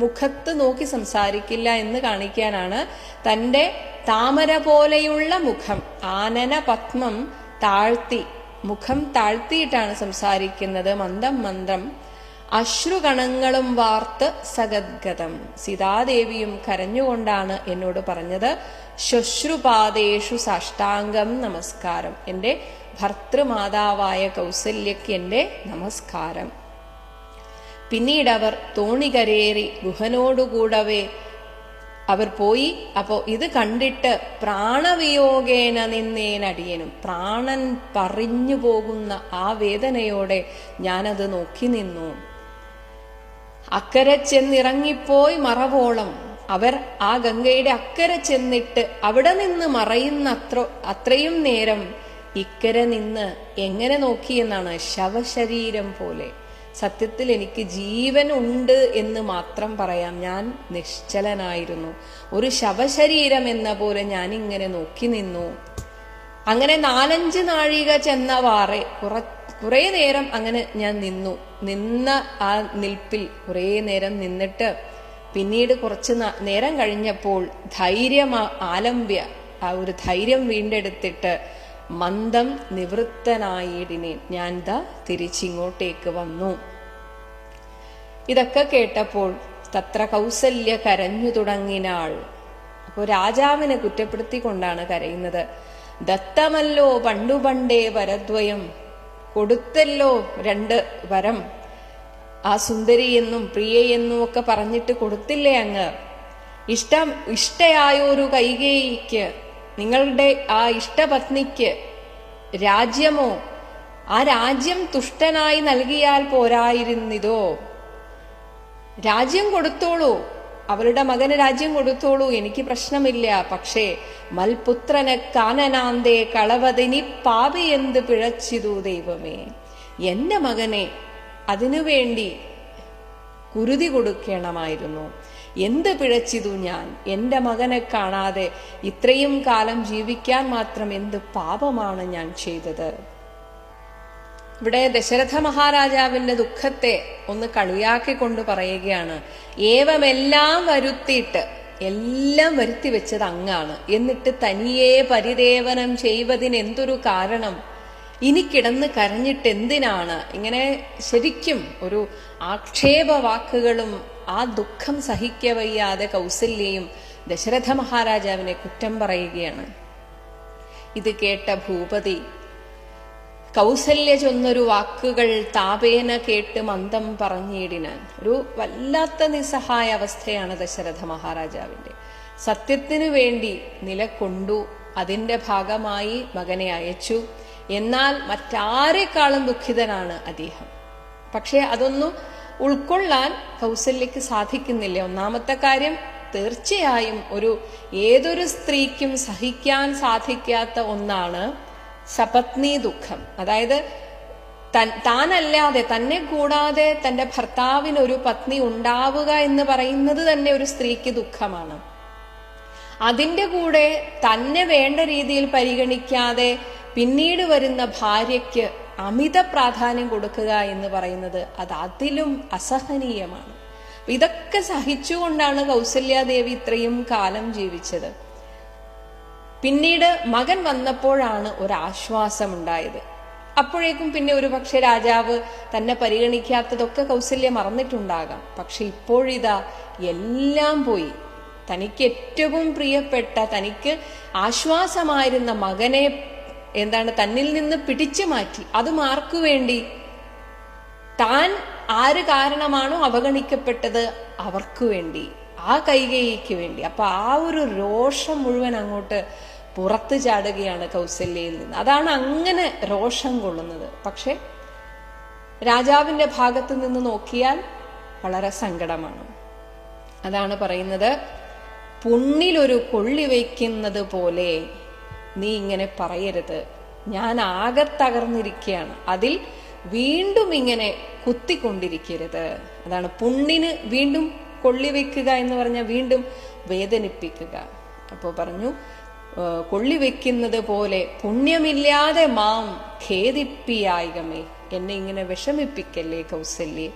മുഖത്ത് നോക്കി സംസാരിക്കില്ല എന്ന് കാണിക്കാനാണ്. തന്റെ താമര പോലെയുള്ള മുഖം, ആനന പത്മം താഴ്ത്തി, മുഖം താഴ്ത്തിയിട്ടാണ് സംസാരിക്കുന്നത്. മന്ദം അശ്രുകണങ്ങളും വാർത്ത് സഗദ്ഗതം. സീതാദേവിയും കരഞ്ഞുകൊണ്ടാണ് എന്നോട് പറഞ്ഞത്, ശ്വശ്രുപാദേഷു സാഷ്ടാംഗം നമസ്കാരം, എൻ്റെ ഭർത്തൃമാതാവായ കൗസല്യക്ക് എൻ്റെ നമസ്കാരം. പിന്നീട് അവർ തോണികരേറി ഗുഹനോടുകൂടവേ അവർ പോയി. അപ്പോ ഇത് കണ്ടിട്ട് പ്രാണവിയോഗേന നിന്നേനടിയനും, പ്രാണൻ പറഞ്ഞു പോകുന്ന ആ വേദനയോടെ ഞാനത് നോക്കി നിന്നു. അക്കരെ ചെന്നിറങ്ങിപ്പോയി മറവോളം, അവർ ആ ഗംഗയുടെ അക്കരെ ചെന്നിട്ട് അവിടെ നിന്ന് മറയുന്ന അത്രയും നേരം ഇക്കരെ നിന്ന് എങ്ങനെ നോക്കിയെന്നാണ്, ശവശരീരം പോലെ. സത്യത്തിൽ എനിക്ക് ജീവൻ ഉണ്ട് എന്ന് മാത്രം പറയാം. ഞാൻ നിശ്ചലനായിരുന്നു, ഒരു ശവശരീരം എന്ന പോലെ ഞാനിങ്ങനെ നോക്കി നിന്നു. അങ്ങനെ 4-5 നാഴിക ചെന്നവാറെ കുറെ നേരം അങ്ങനെ ഞാൻ നിന്ന ആ നിൽപ്പിൽ കുറെ നേരം നിന്നിട്ട് പിന്നീട് കുറച്ച് നേരം കഴിഞ്ഞപ്പോൾ ആലംബ്യ ആ ഒരു ധൈര്യം വീണ്ടെടുത്തിട്ട് മന്ദം നിവൃത്തനായിടിനെ ഞാൻ തിരിച്ചിങ്ങോട്ടേക്ക് വന്നു. ഇതൊക്കെ കേട്ടപ്പോൾ തത്ര കൗസല്യ കരഞ്ഞു തുടങ്ങിനാൾ. അപ്പോൾ രാജാവിനെ കുറ്റപ്പെടുത്തിക്കൊണ്ടാണ് കരയുന്നത്. ദത്തമല്ലോ പണ്ടേ വരദ്വയം, കൊടുത്തല്ലോ 2 വരം, ആ സുന്ദരിയെന്നും പ്രിയയെന്നും ഒക്കെ പറഞ്ഞിട്ട് കൊടുത്തില്ലേ അങ്ങ്? ഇഷ്ടയായൊരു കൈകേയിക്ക്, നിങ്ങളുടെ ആ ഇഷ്ടപത്നിക്ക് രാജ്യമോ, ആ രാജ്യം തുഷ്ടനായി നൽകിയാൽ പോരായിരുന്നിതോ? രാജ്യം കൊടുത്തോളൂ, അവളുടെ മകന് രാജ്യം കൊടുത്തോളൂ, എനിക്ക് പ്രശ്നമില്ല. പക്ഷേ മൽപുത്രനെ കാനനാന്തേ കളവതിനി പാപി എന്ത് പിഴച്ചിതു ദൈവമേ, എന്റെ മകനെ അതിനുവേണ്ടി കുരുതി കൊടുക്കണമായിരുന്നു. എന്ത് പിഴച്ചിതു ഞാൻ? എന്റെ മകനെ കാണാതെ ഇത്രയും കാലം ജീവിക്കാൻ മാത്രം എന്ത് പാപമാണ് ഞാൻ ചെയ്തത്? ഇവിടെ ദശരഥ മഹാരാജാവിന്റെ ദുഃഖത്തെ ഒന്ന് കളിയാക്കിക്കൊണ്ട് പറയുകയാണ്, ഏവമെല്ലാം വരുത്തിയിട്ട്, എല്ലാം വരുത്തി വെച്ചത് അങ്ങാണ്, എന്നിട്ട് തനിയെ പരിദേവനം ചെയ്വതിന് എന്തൊരു കാരണം, ഇനി കിടന്ന് കരഞ്ഞിട്ട് എന്തിനാണ്? ഇങ്ങനെ ശരിക്കും ഒരു ആക്ഷേപ വാക്കുകളും ആ ദുഃഖം സഹിക്കവയ്യാതെ കൗസല്യയും ദശരഥ മഹാരാജാവിനെ കുറ്റം പറയുകയാണ്. ഇത് കേട്ട ഭൂപതി കൗസല്യ ചൊന്നൊരു വാക്കുകൾ താപേന കേട്ട് മന്ദം പറഞ്ഞിടിനാൻ. ഒരു വല്ലാത്ത നിസ്സഹായ അവസ്ഥയാണ് ദശരഥ മഹാരാജാവിന്റെ. സത്യത്തിനു വേണ്ടി നിലകൊണ്ടു, അതിന്റെ ഭാഗമായി മകനെ അയച്ചു. എന്നാൽ മറ്റാരെക്കാളും ദുഃഖിതനാണ് അദ്ദേഹം. പക്ഷെ അതൊന്നും ഉൾക്കൊള്ളാൻ കൗസല്യക്ക് സാധിക്കുന്നില്ല. ഒന്നാമത്തെ കാര്യം, തീർച്ചയായും ഏതൊരു സ്ത്രീക്കും സഹിക്കാൻ സാധിക്കാത്ത ഒന്നാണ് സപത്നി ദുഃഖം. അതായത് താനല്ലാതെ, തന്നെ കൂടാതെ തന്റെ ഭർത്താവിന് ഒരു പത്നി ഉണ്ടാവുക എന്ന് പറയുന്നത് തന്നെ ഒരു സ്ത്രീക്ക് ദുഃഖമാണ്. അതിന്റെ കൂടെ തന്നെ വേണ്ട രീതിയിൽ പരിഗണിക്കാതെ പിന്നീട് വരുന്ന ഭാര്യയ്ക്ക് അമിത പ്രാധാന്യം കൊടുക്കുക എന്ന് പറയുന്നത് അത് അതിലും അസഹനീയമാണ്. ഇതൊക്കെ സഹിച്ചുകൊണ്ടാണ് കൗസല്യാദേവി ഇത്രയും കാലം ജീവിച്ചത്. പിന്നീട് മകൻ വന്നപ്പോഴാണ് ഒരാശ്വാസമുണ്ടായത്. അപ്പോഴേക്കും പിന്നെ ഒരുപക്ഷെ രാജാവ് തന്നെ പരിഗണിക്കാത്തതൊക്കെ കൗസല്യ മറന്നിട്ടുണ്ടാകാം. പക്ഷെ ഇപ്പോഴിതാ എല്ലാം പോയി. തനിക്ക് ഏറ്റവും പ്രിയപ്പെട്ട, തനിക്ക് ആശ്വാസമായിരുന്ന മകനെ തന്നിൽ നിന്ന് പിടിച്ചു മാറ്റി. അതും ആർക്കു വേണ്ടി? താൻ ആര് കാരണമാണോ അവഗണിക്കപ്പെട്ടത് അവർക്കു വേണ്ടി, ആ കൈകേയിക്ക് വേണ്ടി. അപ്പൊ ആ ഒരു രോഷം മുഴുവൻ അങ്ങോട്ട് പുറത്തു ചാടുകയാണ് കൗസല്യയിൽ നിന്ന്. അതാണ് അങ്ങനെ രോഷം കൊള്ളുന്നത്. പക്ഷെ രാജാവിന്റെ ഭാഗത്ത് നിന്ന് നോക്കിയാൽ വളരെ സങ്കടമാണ്. അതാണ് പറയുന്നത്, പുണ്ണിലൊരു കൊള്ളി വയ്ക്കുന്നത് പോലെ നീ ഇങ്ങനെ പറയരുത്. ഞാൻ ആകെ തകർന്നിരിക്കുകയാണ്, അതിൽ വീണ്ടും ഇങ്ങനെ കുത്തിക്കൊണ്ടിരിക്കരുത്. അതാണ് പുണ്ണിന് വീണ്ടും കൊള്ളിവെക്കുക എന്ന് പറഞ്ഞാൽ വീണ്ടും വേദനിപ്പിക്കുക. അപ്പോ പറഞ്ഞു, കൊള്ളിവെക്കുന്നത് പോലെ പുണ്യമില്ലാതെ മാം ഖേദിപ്പിയായികമേ, എന്നെ ഇങ്ങനെ വിഷമിപ്പിക്കല്ലേ കൗസല്യേ.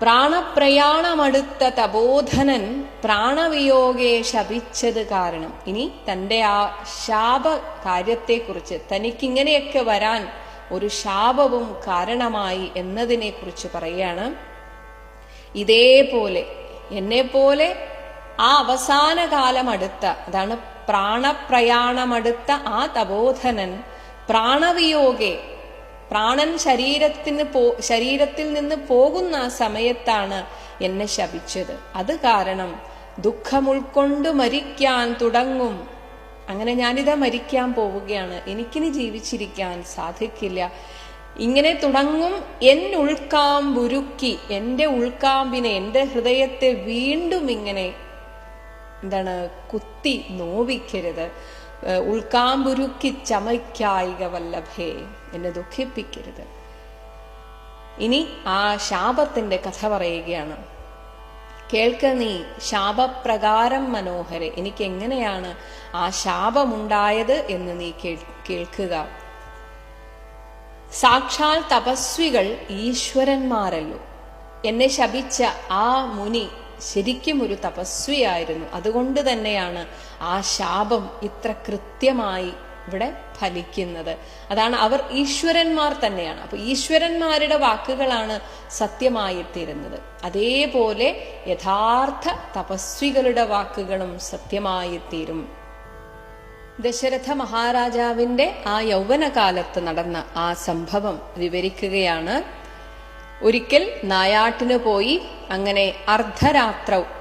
പ്രാണപ്രയാണമടുത്ത തപോധനൻ പ്രാണവിയോഗെ ശപിച്ചത് കാരണം. ഇനി തന്റെ ആ ശാപ കാര്യത്തെക്കുറിച്ച്, തനിക്കിങ്ങനെയൊക്കെ വരാൻ ഒരു ശാപവും കാരണമായി എന്നതിനെ കുറിച്ച് പറയാണ്. ഇതേപോലെ എന്നെപ്പോലെ ആ അവസാന കാലം അടുത്ത, അതാണ് പ്രാണപ്രയാണമടുത്ത ആ തപോധനൻ പ്രാണവിയോഗെ, പ്രാണൻ ശരീരത്തിൽ നിന്ന് പോകുന്ന ആ സമയത്താണ് എന്നെ ശപിച്ചത്. അത് കാരണം ദുഃഖം ഉൾക്കൊണ്ട് മരിക്കാൻ തുടങ്ങും. അങ്ങനെ ഞാനിതാ മരിക്കാൻ പോവുകയാണ്, എനിക്കിനി ജീവിച്ചിരിക്കാൻ സാധിക്കില്ല. ഇങ്ങനെ തുടങ്ങും. ഉൾക്കാമ്പുരുക്കി, എന്റെ ഉൾക്കാമ്പിനെ, എന്റെ ഹൃദയത്തെ വീണ്ടും ഇങ്ങനെ കുത്തി നോവിക്കരുത്. ഉൾക്കാമ്പുരുക്കി ചമയ്ക്കായിക വല്ലഭേ, എന്നെ ദുഃഖിപ്പിക്കരുത്. ഇനി ആ ശാപത്തിന്റെ കഥ പറയുകയാണ്. കേൾക്ക നീ ശാപപ്രകാരം മനോഹരെ, എനിക്ക് എങ്ങനെയാണ് ആ ശാപമുണ്ടായത് എന്ന് നീ കേൾക്കുക. സാക്ഷാൽ തപസ്വികൾ ഈശ്വരന്മാരല്ലോ. എന്നെ ശപിച്ച ആ മുനി ശരിക്കും ഒരു തപസ്വിയായിരുന്നു. അതുകൊണ്ട് തന്നെയാണ് ആ ശാപം ഇത്ര കൃത്യമായി ഇവിടെ ഫലിക്കുന്നത്. അതാണ്, അവർ ഈശ്വരന്മാർ തന്നെയാണ്. അപ്പൊ ഈശ്വരന്മാരുടെ വാക്കുകളാണ് സത്യമായിത്തീരുന്നത്. അതേപോലെ യഥാർത്ഥ തപസ്വികളുടെ വാക്കുകളും സത്യമായിത്തീരും. ദശരഥ മഹാരാജാവിന്റെ ആ യൗവനകാലത്ത് നടന്ന ആ സംഭവം വിവരിക്കുകയാണ്. ഒരിക്കൽ നായാട്ടിന് പോയി. അങ്ങനെ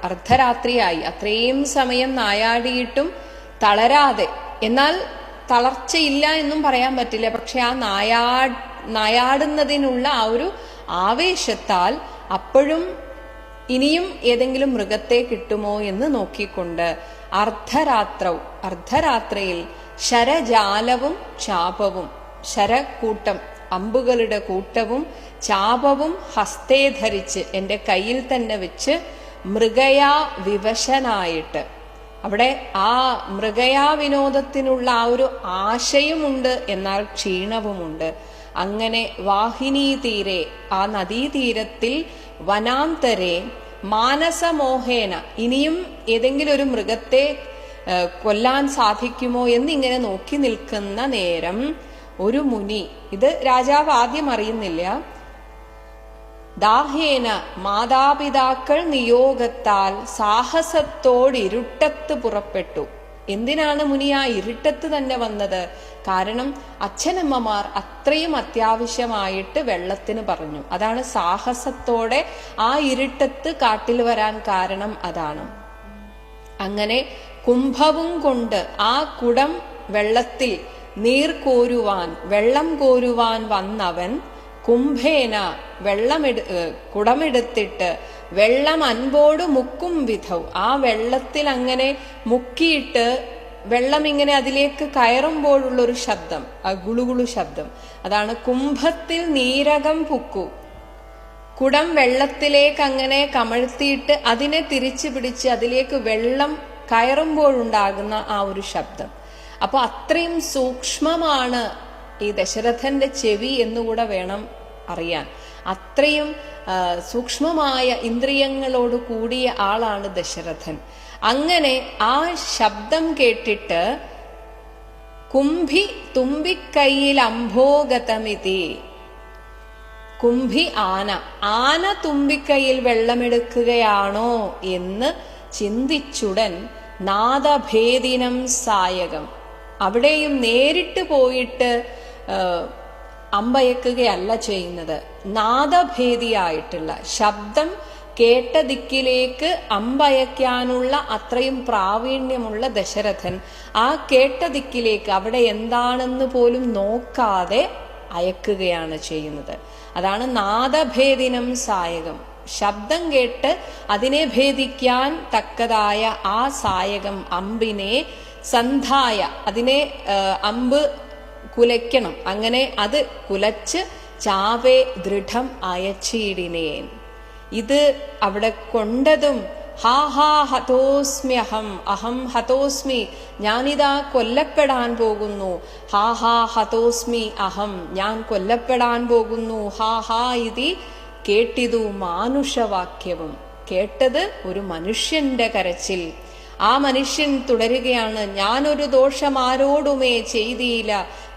അർദ്ധരാത്രിയായി. അത്രയും സമയം നായാടിയിട്ടും തളരാതെ, എന്നാൽ തളർച്ചയില്ല എന്നും പറയാൻ പറ്റില്ല. പക്ഷെ ആ നായാടുന്നതിനുള്ള ആ ഒരു ആവേശത്താൽ അപ്പോഴും ഇനിയും ഏതെങ്കിലും മൃഗത്തെ കിട്ടുമോ എന്ന് നോക്കിക്കൊണ്ട് അർദ്ധരാത്രിയിൽ ശരജാലവും ചാപവും, ശരക്കൂട്ടം, അമ്പുകളുടെ കൂട്ടവും ചാപവും ഹസ്തേ ധരിച്ച്, എന്റെ കയ്യിൽ തന്നെ വെച്ച് മൃഗയാ വിവശനായിട്ട്, അവിടെ ആ മൃഗയാ വിനോദത്തിനുള്ള ആ ഒരു ആശയുമുണ്ട്, എന്നാൽ ക്ഷീണവുമുണ്ട്. അങ്ങനെ വാഹിനീ തീരെ, ആ നദീതീരത്തിൽ വനാന്തരെ മാനസമോഹേന, ഇനിയും ഏതെങ്കിലും ഒരു മൃഗത്തെ കൊല്ലാൻ സാധിക്കുമോ എന്നിങ്ങനെ നോക്കി നിൽക്കുന്ന നേരം ഒരു മുനി, ഇത് രാജാവ് ആദ്യം അറിയുന്നില്ല, ദാഹേന മാതാപിതാക്കൾ നിയോഗത്താൽ സാഹസത്തോടിരുട്ടത്ത് പുറപ്പെട്ടു. എന്തിനാണ് മുനി ആ ഇരുട്ടത്ത് തന്നെ വന്നത്? കാരണം അച്ഛനമ്മമാർ അത്രയും അത്യാവശ്യമായിട്ട് വെള്ളത്തിന് പറഞ്ഞു. അതാണ് സാഹസത്തോടെ ആ ഇരുട്ടത്ത് കാട്ടിൽ വരാൻ കാരണം അതാണ്. അങ്ങനെ കുംഭവും കൊണ്ട് ആ കുടം വെള്ളത്തിൽ വെള്ളം കോരുവാൻ വന്നവൻ കുംഭേന കുടമെടുത്തിട്ട് വെള്ളം അൻപോട് മുക്കും വിധം, ആ വെള്ളത്തിൽ അങ്ങനെ മുക്കിയിട്ട് വെള്ളം ഇങ്ങനെ അതിലേക്ക് കയറുമ്പോഴുള്ളൊരു ശബ്ദം, ആ ഗുളുഗുളു ശബ്ദം, അതാണ് കുംഭത്തിൽ നീരകം പുക്കു. കുടം വെള്ളത്തിലേക്ക് അങ്ങനെ കമഴ്ത്തിയിട്ട് അതിനെ തിരിച്ചു പിടിച്ച് അതിലേക്ക് വെള്ളം കയറുമ്പോഴുണ്ടാകുന്ന ആ ഒരു ശബ്ദം. അപ്പൊ അത്രയും സൂക്ഷ്മമാണ് ഈ ദശരഥന്റെ ചെവി എന്നുകൂടെ വേണം അറിയാൻ. അത്രയും സൂക്ഷ്മമായ ഇന്ദ്രിയങ്ങളോട് കൂടിയ ആളാണ് ദശരഥൻ. അങ്ങനെ ആ ശബ്ദം കേട്ടിട്ട് കുംഭി തുമ്പിക്കൈയിൽ അംഭോഗതമിതി, കുംഭി ആന തുമ്പിക്കൈയിൽ വെള്ളമെടുക്കുകയാണോ എന്ന് ചിന്തിച്ചുടൻ നാദഭേദിനം സായകം, അവിടെയും നേരിട്ട് പോയിട്ട് അമ്പയക്കുകയല്ല ചെയ്യുന്നത്, നാദഭേദിയായിട്ടുള്ള ശബ്ദം കേട്ട ദിക്കിലേക്ക് അമ്പയക്കാനുള്ള അത്രയും പ്രാവീണ്യമുള്ള ദശരഥൻ ആ കേട്ട ദിക്കിലേക്ക് അവിടെ എന്താണെന്ന് പോലും നോക്കാതെ അയക്കുകയാണ് ചെയ്യുന്നത്. അതാണ് നാദഭേദിനം സായകം. ശബ്ദം കേട്ട് അതിനെ ഭേദിക്കാൻ തക്കതായ ആ സായകം, അമ്പിനെ സന്ധായ, അതിനെ അമ്പ് കുലയ്ക്കണം, അങ്ങനെ അത് കുലച്ച് ചാവേ ദൃഢം അയച്ചിടിനേൻ. ഇത് അവിടെ കൊണ്ടതും ഹാ ഹാ ഹതോസ്മ്യഹം, അഹം ഹതോസ്മി, ഞാനിതാ കൊല്ലപ്പെടാൻ പോകുന്നു. ഹാ ഹാ ഹതോസ്മി അഹം, ഞാൻ കൊല്ലപ്പെടാൻ പോകുന്നു. ഹാ ഹാ ഇതി കേട്ടിതു മാനുഷവാക്യവും, കേട്ടത് ഒരു മനുഷ്യന്റെ കരച്ചിൽ. ആ മനുഷ്യൻ തുടരുകയാണ്, ഞാനൊരു ദോഷം ആരോടുമേ ചെയ്തില്ല,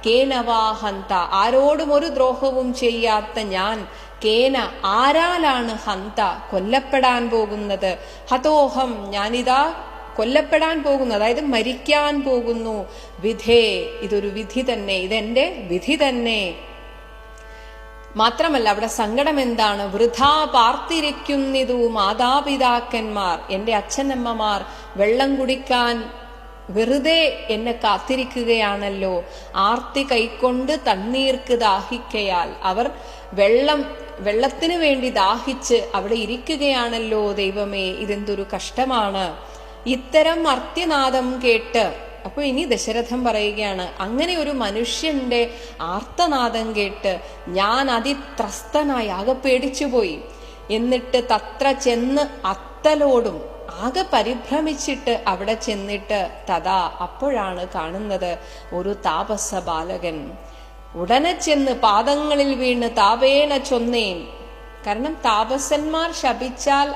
കേനവാഹന്ത, ആരോടും ഒരു ദ്രോഹവും ചെയ്യാത്ത ഞാൻ, കേന ആരാലാണ് ഹന്ത കൊല്ലപ്പെടാൻ പോകുന്നത്, ഹതോഹം ഞാനിതാ കൊല്ലപ്പെടാൻ പോകുന്നു, അതായത് മരിക്കാൻ പോകുന്നു. വിധേ, ഇതൊരു വിധി തന്നെ, ഇതെന്റെ വിധി തന്നെ. മാത്രമല്ല അവിടെ സങ്കടം എന്താണ്? വൃഥാ പാർത്തിരിക്കുന്നിതു മാതാപിതാക്കന്മാർ, എന്റെ അച്ഛനമ്മമാർ വെള്ളം കുടിക്കാൻ വെറുതെ എന്നെ കാത്തിരിക്കുകയാണല്ലോ. ആർത്തി കൈക്കൊണ്ട് തണ്ണീർക്ക് ദാഹിക്കയാൽ, അവർ വെള്ളത്തിന് വേണ്ടി ദാഹിച്ച് അവിടെ ഇരിക്കുകയാണല്ലോ. ദൈവമേ, ഇതെന്തൊരു കഷ്ടമാണ്. ഇത്തരം അർത്യനാദം കേട്ട്, അപ്പൊ ഇനി ദശരഥൻ പറയുകയാണ്, അങ്ങനെ ഒരു മനുഷ്യന്റെ ആർത്തനാദം കേട്ട് ഞാൻ അതിത്രസ്തനായി ആകെ പേടിച്ചുപോയി. എന്നിട്ട് തത്ര ചെന്ന് അത്തലോടും, ആകെ പരിഭ്രമിച്ചിട്ട് അവിടെ ചെന്നിട്ട് തഥാ, അപ്പോഴാണ് കാണുന്നത് ഒരു താപസ ബാലകൻ. ഉടനെ ചെന്ന് പാദങ്ങളിൽ വീണ് താപേന ചൊന്നേൻ. കാരണം താപസന്മാർ ശപിച്ചാൽ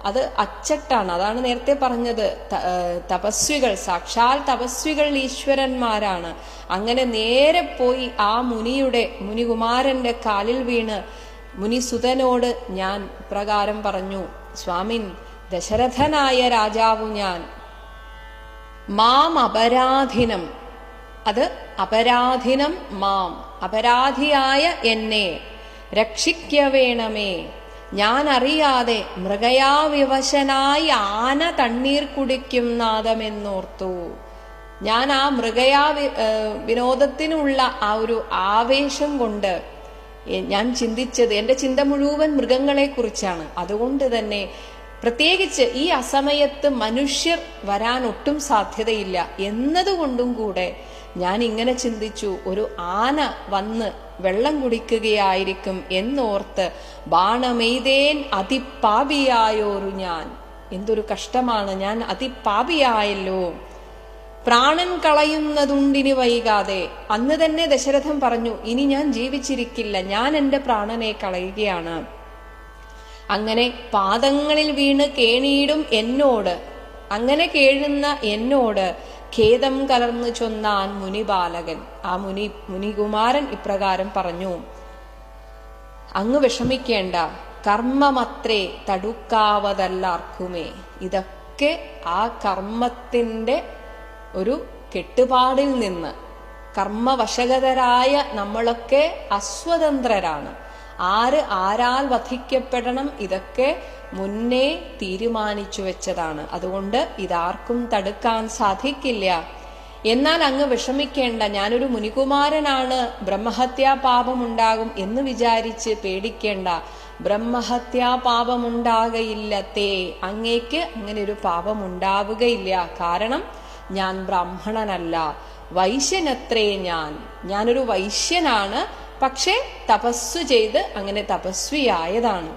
അത് അച്ചട്ടാണ്. അതാണ് നേരത്തെ പറഞ്ഞത്, തപസ്വികൾ, സാക്ഷാൽ തപസ്വികൾ ഈശ്വരന്മാരാണ്. അങ്ങനെ നേരെ പോയി ആ മുനികുമാരന്റെ കാലിൽ വീണ് മുനിസുതനോട് ഞാൻ പ്രകാരം പറഞ്ഞു, സ്വാമിൻ, ദശരഥനായ രാജാവു ഞാൻ, മാം അപരാധിനം, അത് അപരാധിനം മാം, അപരാധിയായ എന്നെ രക്ഷിക്കവേണമേ. ഞാൻ അറിയാതെ മൃഗയാവിവശനായി ആന തണ്ണീർ കുടിക്കും നാദമെന്നോർത്തു. ഞാൻ ആ വിനോദത്തിനുള്ള ആ ഒരു ആവേശം കൊണ്ട് ഞാൻ ചിന്തിച്ചത്, എന്റെ ചിന്ത മുഴുവൻ മൃഗങ്ങളെ കുറിച്ചാണ്. അതുകൊണ്ട് തന്നെ പ്രത്യേകിച്ച് ഈ അസമയത്ത് മനുഷ്യർ വരാൻ ഒട്ടും സാധ്യതയില്ല എന്നതുകൊണ്ടും കൂടെ ഞാൻ ഇങ്ങനെ ചിന്തിച്ചു, ഒരു ആന വന്ന് വെള്ളം കുടിക്കുകയായിരിക്കും എന്നോർത്ത് ബാണമെയ്തേൻ അതിപാപിയായോരു ഞാൻ. എന്തൊരു കഷ്ടമാണ്, ഞാൻ അതിപാപിയായല്ലോ. പ്രാണൻ കളയുന്നതുണ്ടിനി വൈകാതെ. അന്ന് തന്നെ ദശരഥൻ പറഞ്ഞു, ഇനി ഞാൻ ജീവിച്ചിരിക്കില്ല, ഞാൻ എന്റെ പ്രാണനെ കളയുകയാണ്. അങ്ങനെ പാദങ്ങളിൽ വീണ് കേണീടും എന്നോട്, അങ്ങനെ കേഴുന്ന എന്നോട് ഖേദം കലർന്നു ചൊന്നാൻ മുനിബാലകൻ. ആ മുനികുമാരൻ ഇപ്രകാരം പറഞ്ഞു, അങ്ങ് വിഷമിക്കേണ്ട, കർമ്മമത്രേ തടുക്കാവതല്ലാർക്കുമേ. ഇതൊക്കെ ആ കർമ്മത്തിന്റെ ഒരു കെട്ടുപാടിൽ നിന്ന്, കർമ്മവശഗതരായ നമ്മളൊക്കെ അസ്വതന്ത്രരാണ്. ആരാൽ വധിക്കപ്പെടണം ഇതൊക്കെ മുന്നേ തീരുമാനിച്ചു വെച്ചതാണ്. അതുകൊണ്ട് ഇതാർക്കും തടുക്കാൻ സാധിക്കില്ല. എന്നാൽ അങ്ങ് വിഷമിക്കേണ്ട, ഞാനൊരു മുനികുമാരനാണ്, ബ്രഹ്മഹത്യാ പാപമുണ്ടാകും എന്ന് വിചാരിച്ച് പേടിക്കേണ്ട. ബ്രഹ്മഹത്യാ പാപമുണ്ടാകയില്ല തേ, അങ്ങേക്ക് അങ്ങനെ ഒരു പാപമുണ്ടാവുകയില്ല. കാരണം ഞാൻ ബ്രാഹ്മണനല്ല, വൈശ്യനത്രേ ഞാനൊരു വൈശ്യനാണ്. പക്ഷെ തപസ്സു ചെയ്ത് അങ്ങനെ തപസ്വിയായതാണ്.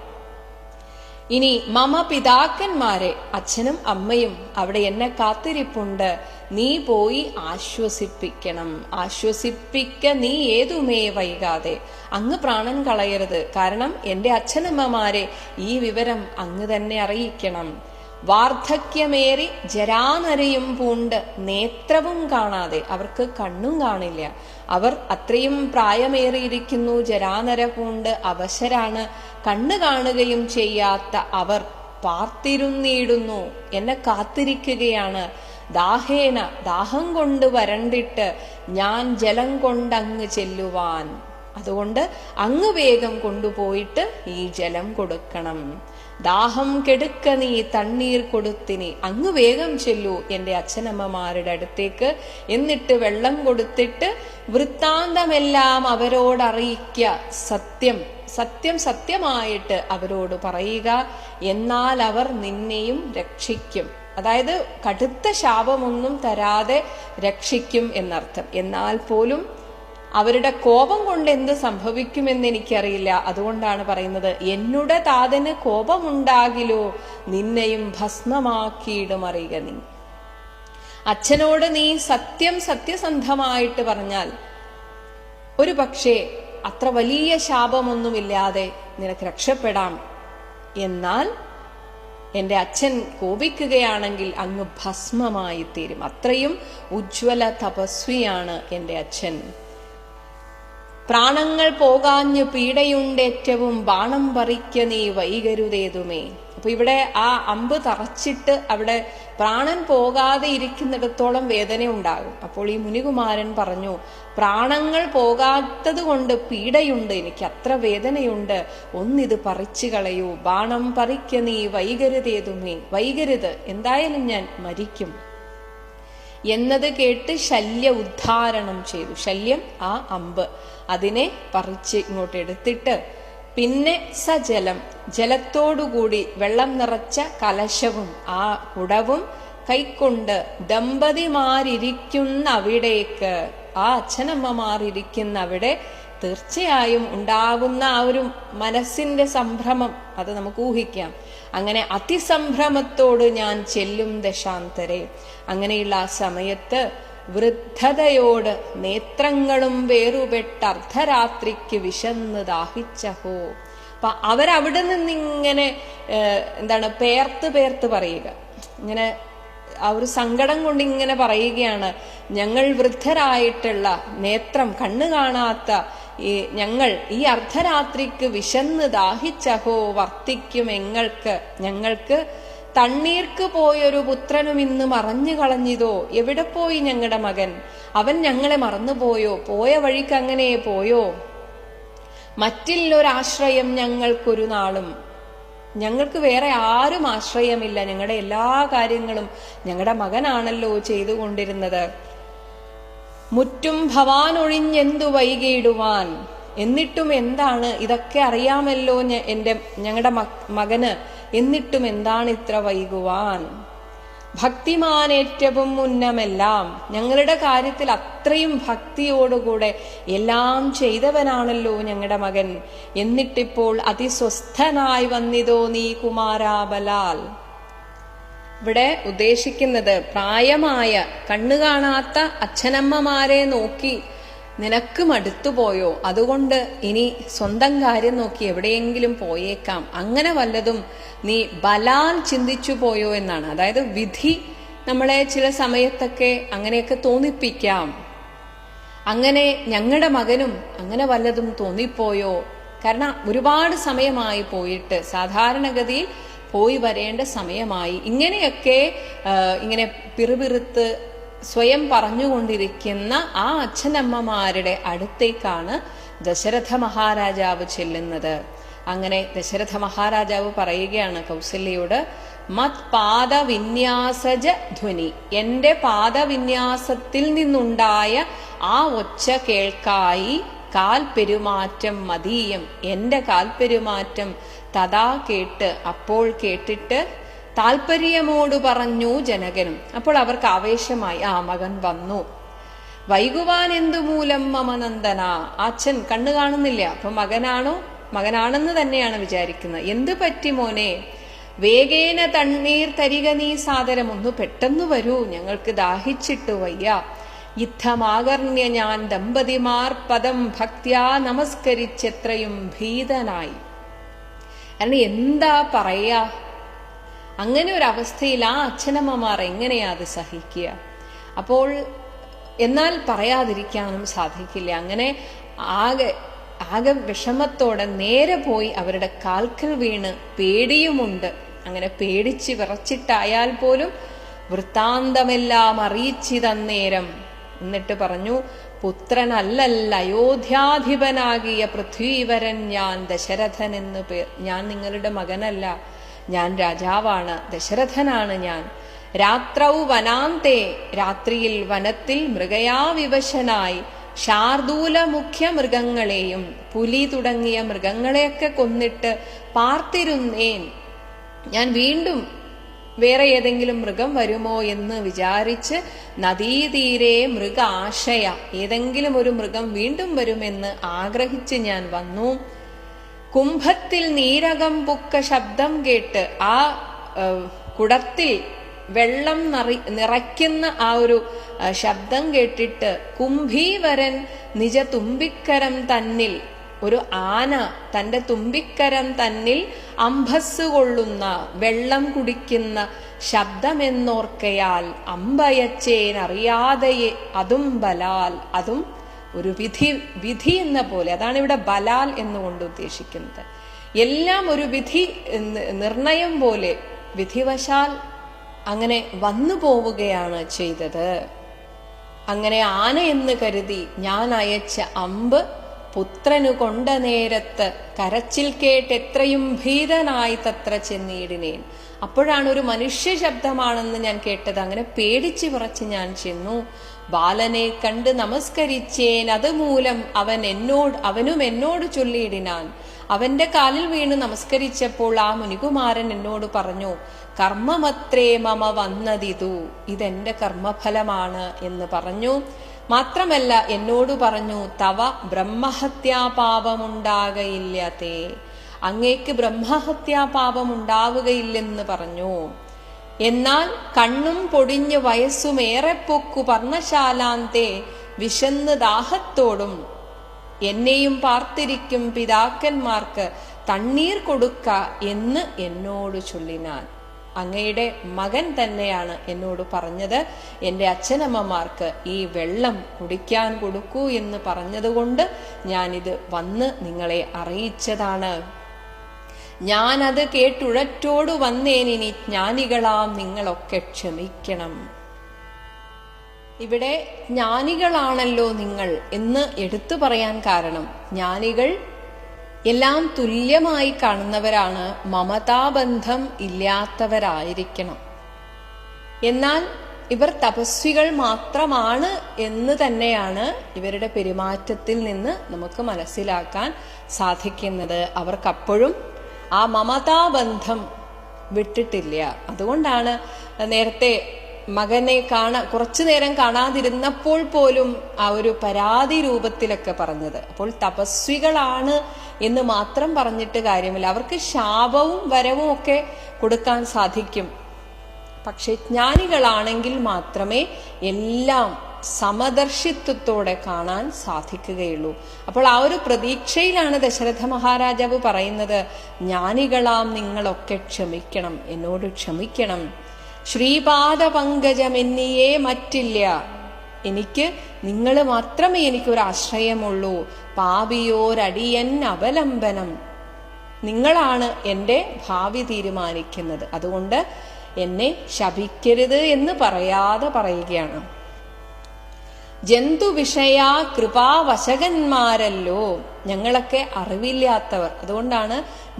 ഇനി മമ പിതാക്കന്മാരെ, അച്ഛനും അമ്മയും അവിടെ എന്നെ കാത്തിരിപ്പുണ്ട്, നീ പോയി ആശ്വസിപ്പിക്കണം. ആശ്വസിപ്പിക്ക നീ ഏതുമേ വൈകാതെ. അങ്ങ് പ്രാണൻ കളയരുത്. കാരണം എന്റെ അച്ഛനമ്മമാരെ ഈ വിവരം അങ്ങ് തന്നെ അറിയിക്കണം. വാർദ്ധക്യമേറി ജരാനരയും പൂണ്ട് നേത്രവും കാണാതെ, അവർക്ക് കണ്ണും കാണില്ല, അവർ അത്രയും പ്രായമേറിയിരിക്കുന്നു, ജരാനര പൂണ്ട് അവശരാണ്, കണ്ണു കാണുകയും ചെയ്യാത്ത അവർ പാർത്തിരുന്നിടുന്നു, എന്നെ കാത്തിരിക്കുകയാണ്. ദാഹേന, ദാഹം കൊണ്ട് വരണ്ടിട്ട് ഞാൻ ജലം കൊണ്ടങ്ങ് ചെല്ലുവാൻ. അതുകൊണ്ട് അങ്ങ് വേഗം കൊണ്ടുപോയിട്ട് ഈ ജലം കൊടുക്കണം. ദാഹം കെടുക്ക നീ തണ്ണീർ കൊടുത്തിനി, അങ്ങ് വേഗം ചെല്ലൂ എന്റെ അച്ഛനമ്മമാരുടെ അടുത്തേക്ക്. എന്നിട്ട് വെള്ളം കൊടുത്തിട്ട് വൃത്താന്തമെല്ലാം അവരോടറിയിക്ക. സത്യമായിട്ട് അവരോട് പറയുക. എന്നാൽ അവർ നിന്നെയും രക്ഷിക്കും. അതായത് കടുത്ത ശാപമൊന്നും തരാതെ രക്ഷിക്കും എന്നർത്ഥം. എന്നാൽ പോലും അവരുടെ കോപം കൊണ്ട് എന്ത് സംഭവിക്കുമെന്ന് എനിക്കറിയില്ല. അതുകൊണ്ടാണ് പറയുന്നത്, എന്നുടെ താതന് കോപമുണ്ടാകിലോ നിന്നെയും ഭസ്മമാക്കിയിടുമറിയുക നീ. അച്ഛനോട് നീ സത്യസന്ധമായിട്ട് പറഞ്ഞാൽ ഒരു പക്ഷേ അത്ര വലിയ ശാപമൊന്നുമില്ലാതെ നിനക്ക് രക്ഷപ്പെടാം. എന്നാൽ എന്റെ അച്ഛൻ കോപിക്കുകയാണെങ്കിൽ അങ്ങ് ഭസ്മമായി തീരും. അത്രയും ഉജ്ജ്വല തപസ്വിയാണ് എന്റെ അച്ഛൻ. പ്രാണങ്ങൾ പോകാഞ്ഞു പീഡയുണ്ടേറ്റവും ബാണം പറിക്ക നീ വൈകരുതേതുമേ. അപ്പൊ ഇവിടെ ആ അമ്പ് തറച്ചിട്ട് അവിടെ പ്രാണൻ പോകാതെ ഇരിക്കുന്നിടത്തോളം വേദന ഉണ്ടാകും. അപ്പോൾ ഈ മുനികുമാരൻ പറഞ്ഞു, പ്രാണങ്ങൾ പോകാത്തത് കൊണ്ട് പീഡയുണ്ട്, എനിക്ക് അത്ര വേദനയുണ്ട്, ഒന്നിത് പറിച്ചു കളയൂ. ബാണം പറിക്ക നീ വൈകരുതേതുമേ. വൈകരുത്, എന്തായാലും ഞാൻ മരിക്കും എന്നത് കേട്ട് ശല്യ ഉദ്ധാരണം ചെയ്തു. ശല്യം ആ അമ്പ്, അതിനെ പറിച്ച് ഇങ്ങോട്ട് എടുത്തിട്ട് പിന്നെ സജലം, ജലത്തോടുകൂടി വെള്ളം നിറച്ച കലശവും ആ കുടവും കൈക്കൊണ്ട് ദമ്പതിമാരിയ്ക്കുന്ന അവിടേക്ക്, ആ അച്ഛനമ്മമാരിയ്ക്കുന്ന അവിടെ തീർച്ചയായും ഉണ്ടാകുന്ന ആ ഒരു മനസ്സിന്റെ സംഭ്രമം അത് നമുക്ക് ഊഹിക്കാം. അങ്ങനെ അതിസംഭ്രമത്തോട് ഞാൻ ചെല്ലും ദശാന്തരെ. അങ്ങനെയുള്ള ആ സമയത്ത് വൃദ്ധതയോട് നേത്രങ്ങളും വേറുപെട്ട അർദ്ധരാത്രിക്ക് വിശന്ന് ദാഹിച്ചഹോ. അപ്പൊ അവരവിടെ നിന്നിങ്ങനെ പേർത്ത് പറയുക, ഇങ്ങനെ ആ ഒരു സങ്കടം കൊണ്ട് ഇങ്ങനെ പറയുകയാണ്, ഞങ്ങൾ വൃദ്ധരായിട്ടുള്ള നേത്രം കണ്ണു കാണാത്ത ഞങ്ങൾ ഈ അർദ്ധരാത്രിക്ക് വിശന്ന് ദാഹിച്ചഹോ വർത്തിക്കും ഞങ്ങൾക്ക് തണ്ണീർക്ക് പോയൊരു പുത്രനും ഇന്ന് മറഞ്ഞു കളഞ്ഞിതോ. എവിടെ പോയി ഞങ്ങളുടെ മകൻ? അവൻ ഞങ്ങളെ മറന്നുപോയോ? പോയ വഴിക്ക് അങ്ങനെ പോയോ? മറ്റില്ലൊരാശ്രയം ഞങ്ങൾക്കൊരു നാളും. ഞങ്ങൾക്ക് വേറെ ആരും ആശ്രയമില്ല. ഞങ്ങളുടെ എല്ലാ കാര്യങ്ങളും ഞങ്ങളുടെ മകനാണല്ലോ ചെയ്തുകൊണ്ടിരുന്നത്. മുറ്റും ഭവാൻ ഒഴിഞ്ഞെന്തു വൈകിയിടുവാൻ. എന്നിട്ടും എന്താണ്, ഇതൊക്കെ അറിയാമല്ലോ ഞങ്ങളുടെ മകന്, എന്നിട്ടും എന്താണ് ഇത്ര വൈകുവാൻ? ഭക്തിമാനേറ്റവും മുന്നമെല്ലാം, ഞങ്ങളുടെ കാര്യത്തിൽ അത്രയും ഭക്തിയോടുകൂടെ എല്ലാം ചെയ്തവനാണല്ലോ ഞങ്ങളുടെ മകൻ. എന്നിട്ടിപ്പോൾ അതിസ്വസ്ഥനായി വന്നിതോ നീ കുമാരാബലാൽ. ഇവിടെ ഉദ്ദേശിക്കുന്നത് പ്രായമായ കണ്ണു കാണാത്ത അച്ഛനമ്മമാരെ നോക്കി നിനക്ക് മടുത്തുപോയോ, അതുകൊണ്ട് ഇനി സ്വന്തം കാര്യം നോക്കി എവിടെയെങ്കിലും പോയേക്കാം, അങ്ങനെ വല്ലതും നീ ബലാൽ ചിന്തിച്ചു പോയോ എന്നാണ്. അതായത് വിധി നമ്മളെ ചില സമയത്തൊക്കെ അങ്ങനെയൊക്കെ തോന്നിപ്പിക്കാം. അങ്ങനെ ഞങ്ങളുടെ മകനും അങ്ങനെ വല്ലതും തോന്നിപ്പോയോ? കാരണം ഒരുപാട് സമയമായി പോയിട്ട്, സാധാരണഗതിയിൽ പോയി വരേണ്ട സമയമായി. ഇങ്ങനെയൊക്കെ ഇങ്ങനെ പിറുപിറുത്ത് സ്വയം പറഞ്ഞുകൊണ്ടിരിക്കുന്ന ആ അച്ഛനമ്മമാരുടെ അടുത്തേക്കാണ് ദശരഥ മഹാരാജാവ് ചെല്ലുന്നത്. അങ്ങനെ ദശരഥ മഹാരാജാവ് പറയുകയാണ് കൗസല്യയോട്, മത് പാദവിന്യാസജ ധ്വനി, എന്റെ പാദവിന്യാസത്തിൽ നിന്നുണ്ടായ ആ ഒച്ച കേൾക്കായി കാൽപെരുമാറ്റം മതീയം, എന്റെ കാൽപെരുമാറ്റം തഥാ കേട്ട്, അപ്പോൾ കേട്ടിട്ട് താൽപര്യമോട് പറഞ്ഞു ജനകനും. അപ്പോൾ അവർക്ക് ആവേശമായി, ആ മകൻ വന്നു. വൈകുവാൻ എന്തുമൂലം മമനന്ദന, അച്ഛൻ കണ്ണു കാണുന്നില്ല, അപ്പൊ മകനാണെന്ന് തന്നെയാണ് വിചാരിക്കുന്നത്. എന്തു പറ്റി മോനെ? വേഗേന തണ്ണീർ തരിക നീ സാദരം, ഒന്ന് പെട്ടെന്ന് വരൂ, ഞങ്ങൾക്ക് ദാഹിച്ചിട്ട് വയ്യ. യുദ്ധമാകർണ്യ ഞാൻ ദമ്പതിമാർ പദം ഭക്ത്യാ നമസ്കരിച്ചെത്രയും ഭീതനായി. കാരണം എന്താ പറയാ, അങ്ങനെ ഒരു അവസ്ഥയിൽ ആ അച്ഛനമ്മമാർ എങ്ങനെയാ അത് സഹിക്കുക? അപ്പോൾ എന്നാൽ പറയാതിരിക്കാനും സാധിക്കില്ല. അങ്ങനെ ആകെ വിഷമത്തോടെ നേരെ പോയി അവരുടെ കാൽക്കൽ വീണ് പേടിയുമുണ്ട്. അങ്ങനെ പേടിച്ച് വിറച്ചിട്ടായാൽ പോലും വൃത്താന്തമെല്ലാം അറിയിച്ചിതന്നേരം. എന്നിട്ട് പറഞ്ഞു, പുത്രനല്ലല്ല അയോധ്യാധിപനാകിയ പൃഥ്വീവരൻ ഞാൻ ദശരഥൻ എന്ന് പേർ. ഞാൻ നിങ്ങളുടെ മകനല്ല, ഞാൻ രാജാവാണ്, ദശരഥനാണ് ഞാൻ. രാത്രൗ വനാന്തേ, രാത്രിയിൽ വനത്തിൽ മൃഗയാ വിവശനായി ശാർദൂല മുഖ്യ മൃഗങ്ങളെയും പുലി തുടങ്ങിയ മൃഗങ്ങളെയൊക്കെ കൊന്നിട്ട് പാർത്തിരുന്നേൻ. ഞാൻ വീണ്ടും വേറെ ഏതെങ്കിലും മൃഗം വരുമോ എന്ന് വിചാരിച്ച് നദീതീരെ മൃഗ ആശയ, ഏതെങ്കിലും ഒരു മൃഗം വീണ്ടും വരുമെന്ന് ആഗ്രഹിച്ച് ഞാൻ വന്നു. കുംഭത്തിൽ നീരകം പുക്ക ശബ്ദം കേട്ട്, ആ കുടത്തിൽ വെള്ളം നിറയ്ക്കുന്ന ആ ഒരു ശബ്ദം കേട്ടിട്ട് കുംഭീവരൻ നിജ തുമ്പിക്കരം തന്നിൽ, ഒരു ആന തന്റെ തുമ്പിക്കരം തന്നിൽ അംഭസ് കൊള്ളുന്ന വെള്ളം കുടിക്കുന്ന ശബ്ദമെന്നോർക്കയാൽ അമ്പയച്ചേൻ അറിയാതെ അതും ബലാൽ, അതും ഒരു വിധി എന്ന പോലെ. അതാണ് ഇവിടെ ബലാൽ എന്നുകൊണ്ട് ഉദ്ദേശിക്കുന്നത്. എല്ലാം ഒരു വിധി നിർണയം പോലെ വിധിവശാൽ അങ്ങനെ വന്നു പോവുകയാണ് ചെയ്തത്. അങ്ങനെ ആന എന്ന് കരുതി ഞാൻ അയച്ച അമ്പ് പുത്രനു കൊണ്ട നേരത്ത് കരച്ചിൽ കേട്ട് എത്രയും ഭീതനായി തത്ര ചെന്നിടിനേൻ. അപ്പോഴാണ് ഒരു മനുഷ്യ ശബ്ദമാണെന്ന് ഞാൻ കേട്ടത്. അങ്ങനെ പേടിച്ചു വിറച്ച് ഞാൻ ചെന്നു. ബാലനെ കണ്ട് നമസ്കരിച്ചേൻ, അതുമൂലം അവനും എന്നോട് ചൊല്ലിയിടിനാൻ. അവന്റെ കാലിൽ വീണ് നമസ്കരിച്ചപ്പോൾ ആ മുനികുമാരൻ എന്നോട് പറഞ്ഞു, കർമ്മമത്രേ മമ വന്നതിതു, ഇതെന്റെ കർമ്മഫലമാണ് എന്ന് പറഞ്ഞു. മാത്രമല്ല എന്നോട് പറഞ്ഞു, തവ ബ്രഹ്മഹത്യാപാപമുണ്ടാകയില്ലതേ, അങ്ങേക്ക് ബ്രഹ്മഹത്യാപാപമുണ്ടാവുകയില്ലെന്ന് പറഞ്ഞു. എന്നാൽ കണ്ണും പൊടിഞ്ഞ് വയസ്സുമേറെ പൊക്കു പർണശാലാന്തേ വിശന്ന് ദാഹത്തോടും എന്നെയും പാർത്തിരിക്കും പിതാക്കന്മാർക്ക് തണ്ണീർ കൊടുക്ക എന്ന് എന്നോട് ചൊല്ലിനാൻ. അങ്ങയുടെ മകൻ തന്നെയാണ് എന്നോട് പറഞ്ഞത്, എൻ്റെ അച്ഛനമ്മമാർക്ക് ഈ വെള്ളം കുടിക്കാൻ കൊടുക്കൂ എന്ന് പറഞ്ഞതുകൊണ്ട് ഞാനിത് വന്ന് നിങ്ങളെ അറിയിച്ചതാണ്. ഞാനത് കേട്ടുഴറ്റോടു വന്നേനിനി ജ്ഞാനികളാം നിങ്ങളൊക്കെ ക്ഷമിക്കണം. ഇവിടെ ജ്ഞാനികളാണല്ലോ നിങ്ങൾ എന്ന് എടുത്തു പറയാൻ കാരണം, ജ്ഞാനികൾ എല്ലാം തുല്യമായി കാണുന്നവരാണ്, മമതാബന്ധം ഇല്ലാത്തവരായിരിക്കണം. എന്നാൽ ഇവർ തപസ്വികൾ മാത്രമാണ് എന്ന് തന്നെയാണ് ഇവരുടെ പെരുമാറ്റത്തിൽ നിന്ന് നമുക്ക് മനസ്സിലാക്കാൻ സാധിക്കുന്നത്. അവർക്കപ്പോഴും ആ മമതാബന്ധം വിട്ടിട്ടില്ല. അതുകൊണ്ടാണ് നേരത്തെ മകനെ കുറച്ചു നേരം കാണാതിരുന്നപ്പോൾ പോലും ആ ഒരു പരാതി രൂപത്തിലൊക്കെ പറഞ്ഞത്. അപ്പോൾ തപസ്വികളാണ് എന്ന് മാത്രം പറഞ്ഞിട്ട് കാര്യമില്ല, അവർക്ക് ശാപവും വരവും ഒക്കെ കൊടുക്കാൻ സാധിക്കും. പക്ഷെ ജ്ഞാനികളാണെങ്കിൽ മാത്രമേ എല്ലാം സമദർശിത്വത്തോടെ കാണാൻ സാധിക്കുകയുള്ളൂ. അപ്പോൾ ആ ഒരു പ്രതീക്ഷയിലാണ് ദശരഥ മഹാരാജാവ് പറയുന്നത്, ജ്ഞാനികളാം നിങ്ങളൊക്കെ ക്ഷമിക്കണം, എന്നോട് ക്ഷമിക്കണം. ശ്രീപാദ പങ്കജമെന്നിയേ മറ്റില്ല, എനിക്ക് നിങ്ങൾ മാത്രമേ എനിക്കൊരാശ്രയമുള്ളൂ. പാപിയോരടിയൻ അവലംബനം, നിങ്ങളാണ് എൻ്റെ ഭാവി തീരുമാനിക്കുന്നത്, അതുകൊണ്ട് എന്നെ ശപിക്കരുത് എന്ന് പറയാതെ പറയുകയാണ്. ജന്തു വിഷയ കൃപാവശകന്മാരല്ലോ, ഞങ്ങളൊക്കെ അറിവില്ലാത്തവർ, അതുകൊണ്ടാണ്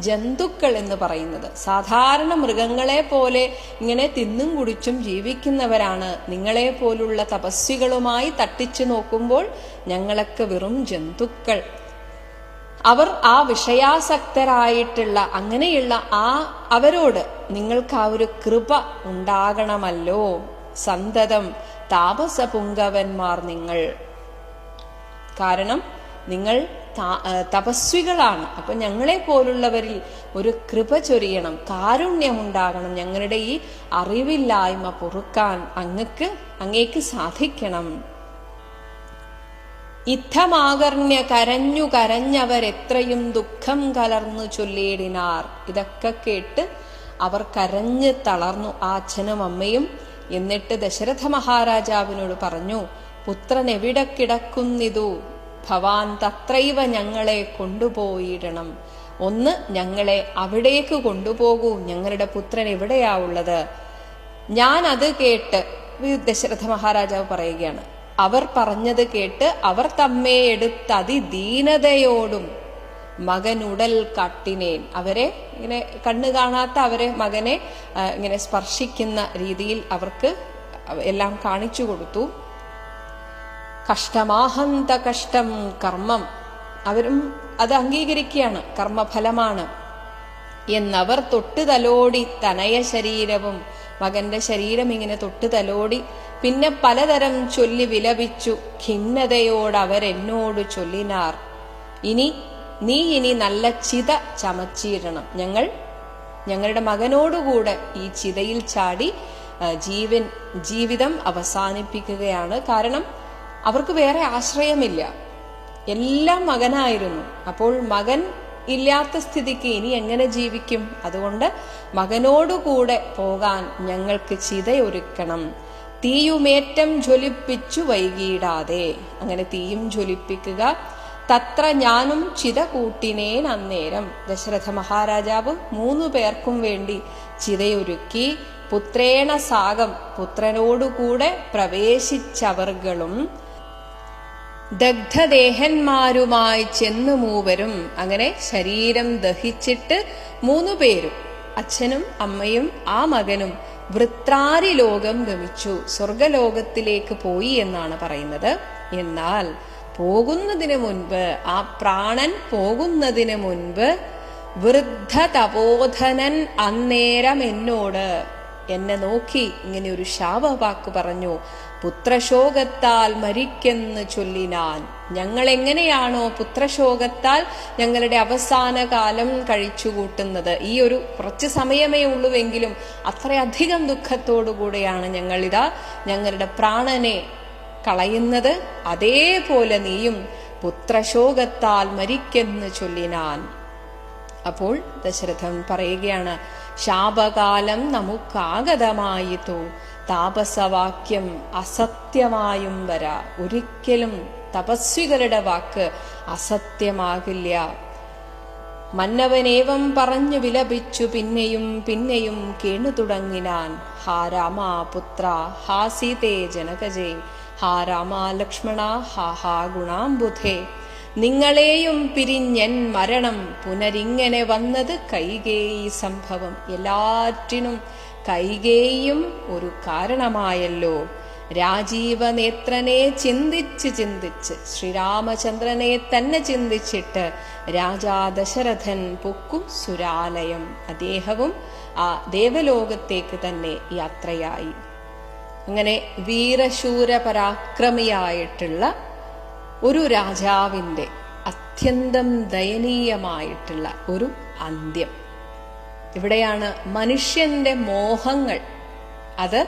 ജന്തുക്കൾ എന്ന് പറയുന്നത്. സാധാരണ മൃഗങ്ങളെ പോലെ ഇങ്ങനെ തിന്നും കുടിച്ചും ജീവിക്കുന്നവരാണ്. നിങ്ങളെ പോലുള്ള തപസ്വികളുമായി തട്ടിച്ചു നോക്കുമ്പോൾ ഞങ്ങളൊക്കെ വെറും ജന്തുക്കൾ. അവർ ആ വിഷയാസക്തരായിട്ടുള്ള അങ്ങനെയുള്ള അവരോട് നിങ്ങൾക്ക് ആ ഒരു കൃപ ഉണ്ടാകണമല്ലോ. സന്തതം താപസപുങ്കവന്മാർ നിങ്ങൾ, കാരണം നിങ്ങൾ തപസ്വികളാണ്. അപ്പൊ ഞങ്ങളെ പോലുള്ളവരിൽ ഒരു കൃപ ചൊരിയണം, കാരുണ്യമുണ്ടാകണം. ഞങ്ങളുടെ ഈ അറിവില്ലായ്മ പൊറുക്കാൻ അങ്ങേക്ക് സാധിക്കണം. ഇത്തമാകർണ്യ കരഞ്ഞു കരഞ്ഞവരെത്രയും ദുഃഖം കലർന്നു ചൊല്ലിയിടിനാർ. ഇതൊക്കെ കേട്ട് അവർ കരഞ്ഞ് തളർന്നു, ആ അച്ഛനും അമ്മയും. എന്നിട്ട് ദശരഥ മഹാരാജാവിനോട് പറഞ്ഞു, പുത്രൻ എവിടെ കിടക്കുന്നിതു, ഭവാൻ തത്രൈവ ഞങ്ങളെ കൊണ്ടുപോയിടണം. ഒന്ന് ഞങ്ങളെ അവിടേക്ക് കൊണ്ടുപോകൂ, ഞങ്ങളുടെ പുത്രൻ എവിടെയാ ഉള്ളത്. ഞാൻ അത് കേട്ട്, ദശരഥ മഹാരാജാവ് പറയുകയാണ്, അവർ പറഞ്ഞത് കേട്ട് അവർ തമ്മേ എടുത്ത് അതിദീനതയോടും മകനുടൽ കാട്ടിനേൻ. അവരെ ഇങ്ങനെ കണ്ണു കാണാത്ത അവരെ മകനെ ഇങ്ങനെ സ്പർശിക്കുന്ന രീതിയിൽ അവർക്ക് എല്ലാം കാണിച്ചു കൊടുത്തു. കഷ്ടമാഹന്ത കഷ്ടം കർമ്മം, അവരും അത് അംഗീകരിക്കുകയാണ്, കർമ്മഫലമാണ് എന്നവർ തൊട്ടു തലോടി തനയ ശരീരവും, മകന്റെ ശരീരം ഇങ്ങനെ തൊട്ടു തലോടി. പിന്നെ പലതരം ചൊല്ലി വിലപിച്ചു. ഖിന്നതയോടവരെന്നോട് ചൊല്ലിനാർ, നീ ഇനി നല്ല ചിത ചമച്ചിടണം. ഞങ്ങളുടെ മകനോടുകൂടെ ഈ ചിതയിൽ ചാടി ജീവിതം അവസാനിപ്പിക്കുകയാണ്. കാരണം അവർക്ക് വേറെ ആശ്രയമില്ല, എല്ലാം മകനായിരുന്നു. അപ്പോൾ മകൻ ഇല്ലാത്ത സ്ഥിതിക്ക് ഇനി എങ്ങനെ ജീവിക്കും? അതുകൊണ്ട് മകനോടുകൂടെ പോകാൻ ഞങ്ങൾക്ക് ചിതയൊരുക്കണം. തീയുമേറ്റം ജ്വലിപ്പിച്ചു വൈകിടാതെ, അങ്ങനെ തീയും ജ്വലിപ്പിക്കുക. തത്ര ഞാനും ചിത കൂട്ടിനേൻ അന്നേരം. ദശരഥ മഹാരാജാവ് 3 പേർക്കും വേണ്ടി ചിതയൊരുക്കി. പുത്രേണ സാഗം, പുത്രനോടുകൂടെ പ്രവേശിച്ചവർകളും ദഗ്ധദേഹന്മാരുമായി ചെന്നു മൂവരും. അങ്ങനെ ശരീരം ദഹിച്ചിട്ട് 3 പേരും, അച്ഛനും അമ്മയും ആ മകനും വൃത്രാരി ലോകം ഗമിച്ചു, സ്വർഗലോകത്തിലേക്ക് പോയി എന്നാണ് പറയുന്നത്. എന്നാൽ പോകുന്നതിന് മുൻപ്, ആ പ്രാണൻ പോകുന്നതിന് മുൻപ് വൃദ്ധ തപോധനൻ അന്നേരം എന്നോട്, എന്നെ നോക്കി ഇങ്ങനെ ഒരു ശാപവാക്ക് പറഞ്ഞു. പുത്രശോകത്താൽ മരിക്കെന്ന് ചൊല്ലിനാൻ. ഞങ്ങൾ എങ്ങനെയാണോ പുത്രശോകത്താൽ ഞങ്ങളുടെ അവസാന കാലം കഴിച്ചുകൂട്ടുന്നത്, ഈ ഒരു കുറച്ച് സമയമേ ഉള്ളുവെങ്കിലും അത്രയധികം ദുഃഖത്തോടുകൂടെയാണ് ഞങ്ങളുടെ പ്രാണനെ കളയുന്നത്, അതേപോലെ നീയും പുത്രശോകത്താൽ മരിക്കെന്ന് ചൊല്ലിനാൻ. അപ്പോൾ ദശരഥൻ പറയുകയാണ്, ശാപകാലം നമുക്കാഗതമായിത്തോ, താപസവാക്യം അസത്യമായും വരാ. ഒരിക്കലും തപസ്വികളുടെ വാക്ക് അസത്യമാകില്ല. മന്നവനേവം പറഞ്ഞു വിലപിച്ചു പിന്നെയും പിന്നെയും കേണു തുടങ്ങിനാൻ. ഹാ രാമാ പുത്ര, ഹാ സീതേ ജനകജേ, ഹാ രാമാ ലക്ഷ്മണ, ഹാ ഹാ ഗുണാംബുധേ. നിങ്ങളെയും പിരിഞ്ഞൻ മരണം, പുനരിങ്ങനെ വന്നത് കൈകേയി സംഭവം. എല്ലാറ്റിനും കൈകേയും ഒരു കാരണമായല്ലോ. രാജീവനേത്രനെ ചിന്തിച്ച് ശ്രീരാമചന്ദ്രനെ തന്നെ ചിന്തിച്ചിട്ട് രാജാ ദശരഥൻ പൊക്കു സുരാലയം. അദ്ദേഹവും ആ ദേവലോകത്തേക്ക് തന്നെ യാത്രയായി. അങ്ങനെ വീരശൂര പരാക്രമിയായിട്ടുള്ള ഒരു രാജാവിൻ്റെ അത്യന്തം ദയനീയമായിട്ടുള്ള ഒരു അന്ത്യം. ഇവിടെയാണ് മനുഷ്യന്റെ മോഹങ്ങൾ അത്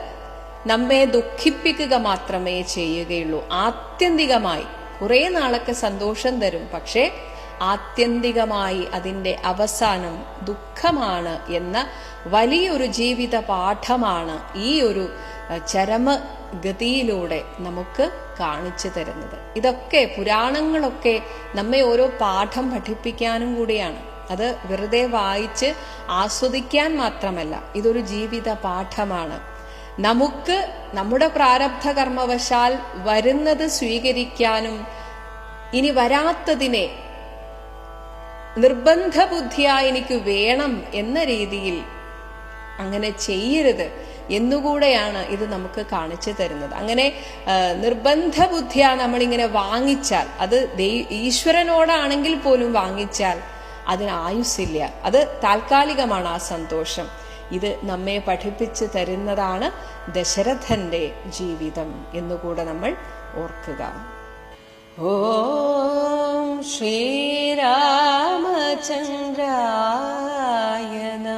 നമ്മെ ദുഃഖിപ്പിക്കുക മാത്രമേ ചെയ്യുകയുള്ളൂ. ആത്യന്തികമായി കുറെ നാളൊക്കെ സന്തോഷം തരും, പക്ഷേ ആത്യന്തികമായി അതിൻ്റെ അവസാനം ദുഃഖമാണ് എന്ന വലിയൊരു ജീവിത പാഠമാണ് ഈ ഒരു ചരമഗതിയിലൂടെ നമുക്ക് കാണിച്ചു തരുന്നത്. ഇതൊക്കെ പുരാണങ്ങളൊക്കെ നമ്മെ ഓരോ പാഠം പഠിപ്പിക്കാനും കൂടിയാണ്. അത് വെറുതെ വായിച്ച് ആസ്വദിക്കാൻ മാത്രമല്ല, ഇതൊരു ജീവിത പാഠമാണ്. നമുക്ക് നമ്മുടെ പ്രാരബ്ധ കർമ്മവശാൽ വരുന്നത് സ്വീകരിക്കാനും ഇനി വരാത്തതിനെ നിർബന്ധ ബുദ്ധിയാ എനിക്ക് വേണം എന്ന രീതിയിൽ അങ്ങനെ ചെയ്യരുത് എന്നുകൂടെയാണ് ഇത് നമുക്ക് കാണിച്ചു തരുന്നത്. അങ്ങനെ നിർബന്ധ ബുദ്ധിയാ നമ്മളിങ്ങനെ വാങ്ങിച്ചാൽ, അത് ഈശ്വരനോടാണെങ്കിൽ പോലും വാങ്ങിച്ചാൽ അതിന് ആയുസ്സില്ല. അത് താൽക്കാലികമാണ് ആ സന്തോഷം. ഇത് നമ്മെ പഠിപ്പിച്ചു തരുന്നതാണ് ദശരഥന്റെ ജീവിതം എന്നുകൂടെ നമ്മൾ ഓർക്കുക. ഓം ശ്രീരാമചന്ദ്രായ നമഃ.